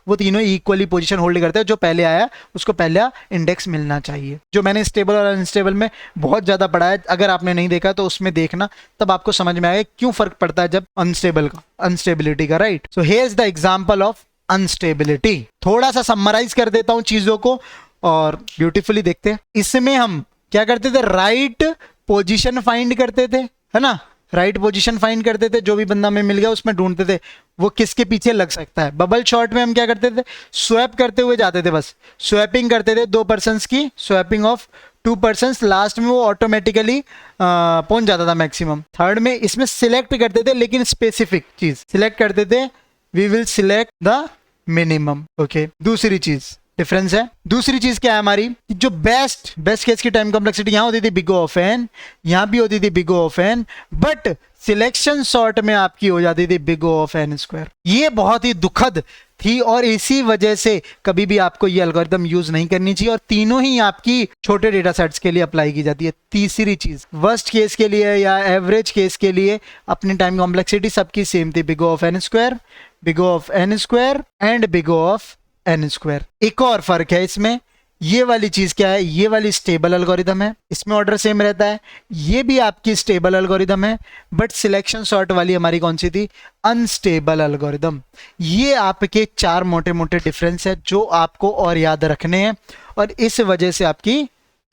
वो तीनों इक्वली पोजीशन होल्ड करते हैं। जो पहले आया उसको पहला इंडेक्स मिलना चाहिए, जो मैंने स्टेबल और अनस्टेबल में बहुत ज्यादा पढ़ा है। अगर आपने नहीं देखा तो उसमें देखना, तब आपको समझ में आएगा क्यों फर्क पड़ता है जब अनस्टेबिलिटी का, right. So here is the example of instability. थोड़ा सा समराइज कर देता हूं चीजों को और ब्यूटीफुली देखते हैं। इसमें हम क्या करते थे, राइट पोजीशन फाइंड करते थे, है ना, राइट पोजीशन फाइंड करते थे। जो भी बंदा हमें मिल गया उसमें ढूंढते थे वो किसके पीछे लग सकता है। बबल शॉट में हम क्या करते थे, स्वैप करते हुए जाते थे, बस स्वैपिंग करते थे। 2 पर्सन्स की स्वैपिंग ऑफ 2 पर्सन्स, लास्ट में वो ऑटोमेटिकली पहुंच जाता था मैक्सिमम। थर्ड में इसमें सिलेक्ट करते थे, लेकिन स्पेसिफिक चीज सिलेक्ट करते थे, we will select the minimum. Okay, दूसरी चीज डिफरेंस है। दूसरी चीज क्या है हमारी, जो बेस्ट केस की टाइम कॉम्प्लेक्सिटी यहां होती थी बिग O ऑफ n, यहां भी होती थी big O of n, but selection sort में आपकी हो जाती थी big O of n square. ये बहुत ही दुखद थी और इसी वजह से कभी भी आपको ये एल्गोरिदम यूज नहीं करनी चाहिए, और तीनों ही आपकी छोटे डेटा सेट्स के लिए अप्लाई की जाती है। तीसरी चीज, वर्स्ट केस के लिए या एवरेज केस के लिए अपनी टाइम कॉम्प्लेक्सिटी सबकी सेम थी, big O of n square, big O of n square and big O of n square. एक और फर्क है इसमें, ये वाली चीज क्या है, ये वाली स्टेबल एल्गोरिदम है, इसमें ऑर्डर सेम रहता है। ये भी आपकी स्टेबल एल्गोरिदम है, बट सिलेक्शन सॉर्ट वाली हमारी कौन सी थी, अनस्टेबल एल्गोरिदम। ये आपके 4 मोटे मोटे डिफरेंस है जो आपको और याद रखने हैं, और इस वजह से आपकी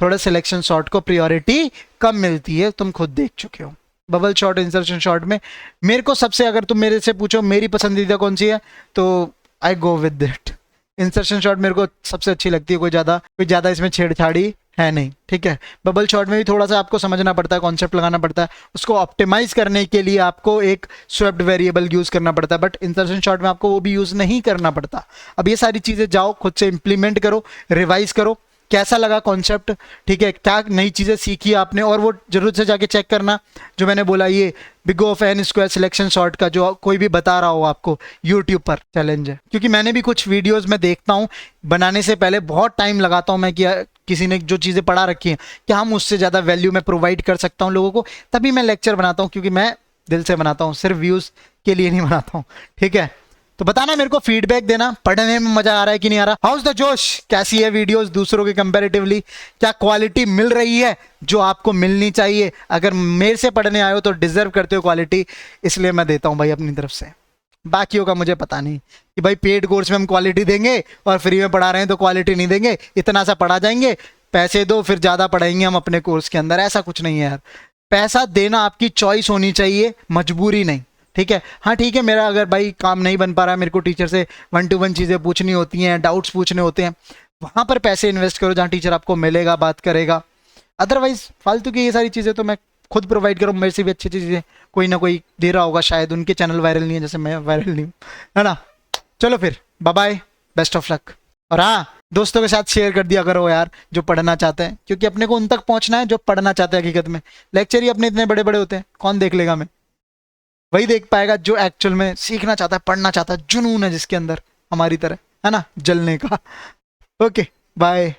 थोड़ा सिलेक्शन सॉर्ट को प्रायोरिटी कम मिलती है। तुम खुद देख चुके हो बबल शॉर्ट, इंसर्शन शॉर्ट में। मेरे को सबसे, अगर तुम मेरे से पूछो मेरी पसंदीदा कौन सी है, तो I go with that. Insertion sort मेरे को सबसे अच्छी लगती है, कोई ज़्यादा इसमें छेड़छाड़ी है नहीं, ठीक है। बबल शॉट में भी थोड़ा सा आपको समझना पड़ता है, कॉन्सेप्ट लगाना पड़ता है, उसको ऑप्टिमाइज करने के लिए आपको एक स्वेप्ट वेरिएबल यूज करना पड़ता है, बट इंसर्शन शॉट में आपको वो भी यूज नहीं करना पड़ता। अब ये सारी चीज़ें जाओ खुद से इंप्लीमेंट करो, रिवाइज करो, कैसा लगा कॉन्सेप्ट, ठीक है, क्या नई चीज़ें सीखी आपने, और वो जरूर से जाके चेक करना जो मैंने बोला, ये big O of n square selection short का जो कोई भी बता रहा हो आपको यूट्यूब पर, चैलेंज है। क्योंकि मैंने भी कुछ वीडियोस में देखता हूँ, बनाने से पहले बहुत टाइम लगाता हूँ मैं कि किसी ने जो चीज़ें पढ़ा रखी हैं क्या हम उससे ज़्यादा वैल्यू में प्रोवाइड कर सकता हूँ लोगों को, तभी मैं लेक्चर बनाता हूँ, क्योंकि मैं दिल से बनाता हूँ, सिर्फ व्यूज़ के लिए नहीं बनाता हूँ, ठीक है। तो बताना, मेरे को फीडबैक देना, पढ़ने में मजा आ रहा है कि नहीं आ रहा, हाउस द जोश, कैसी है वीडियोस दूसरों के कंपैरेटिवली, क्या क्वालिटी मिल रही है जो आपको मिलनी चाहिए। अगर मेरे से पढ़ने आए हो तो डिजर्व करते हो क्वालिटी, इसलिए मैं देता हूं भाई अपनी तरफ से। बाकियों का मुझे पता नहीं कि भाई पेड कोर्स में हम क्वालिटी देंगे और फ्री में पढ़ा रहे हैं तो क्वालिटी नहीं देंगे, इतना सा पढ़ा जाएंगे, पैसे दो फिर ज्यादा पढ़ाएंगे हम अपने कोर्स के अंदर, ऐसा कुछ नहीं है यार। पैसा देना आपकी चॉइस होनी चाहिए, मजबूरी नहीं, ठीक है। हाँ ठीक है, मेरा अगर भाई काम नहीं बन पा रहा है, मेरे को टीचर से 1 to 1 चीज़ें पूछनी होती हैं, डाउट्स पूछने होते हैं, वहाँ पर पैसे इन्वेस्ट करो जहाँ टीचर आपको मिलेगा, बात करेगा। अदरवाइज फालतू की ये सारी चीज़ें तो मैं खुद प्रोवाइड करूँ, मेरे से भी अच्छी चीज़ें कोई ना कोई दे रहा होगा, शायद उनके चैनल वायरल नहीं है जैसे मैं वायरल नहीं हूँ, है ना। चलो फिर bye bye, best of luck. और हाँ, दोस्तों के साथ शेयर कर दिया करो यार, जो पढ़ना चाहते हैं, क्योंकि अपने को उन तक पहुंचना है जो पढ़ना चाहते हैं हकीकत में। लेक्चर ही अपने इतने बड़े बड़े होते हैं, कौन देख लेगा? मैं वही देख पाएगा जो एक्चुअल में सीखना चाहता है, पढ़ना चाहता है, जुनून है जिसके अंदर हमारी तरह, है ना, जलने का। Okay, bye.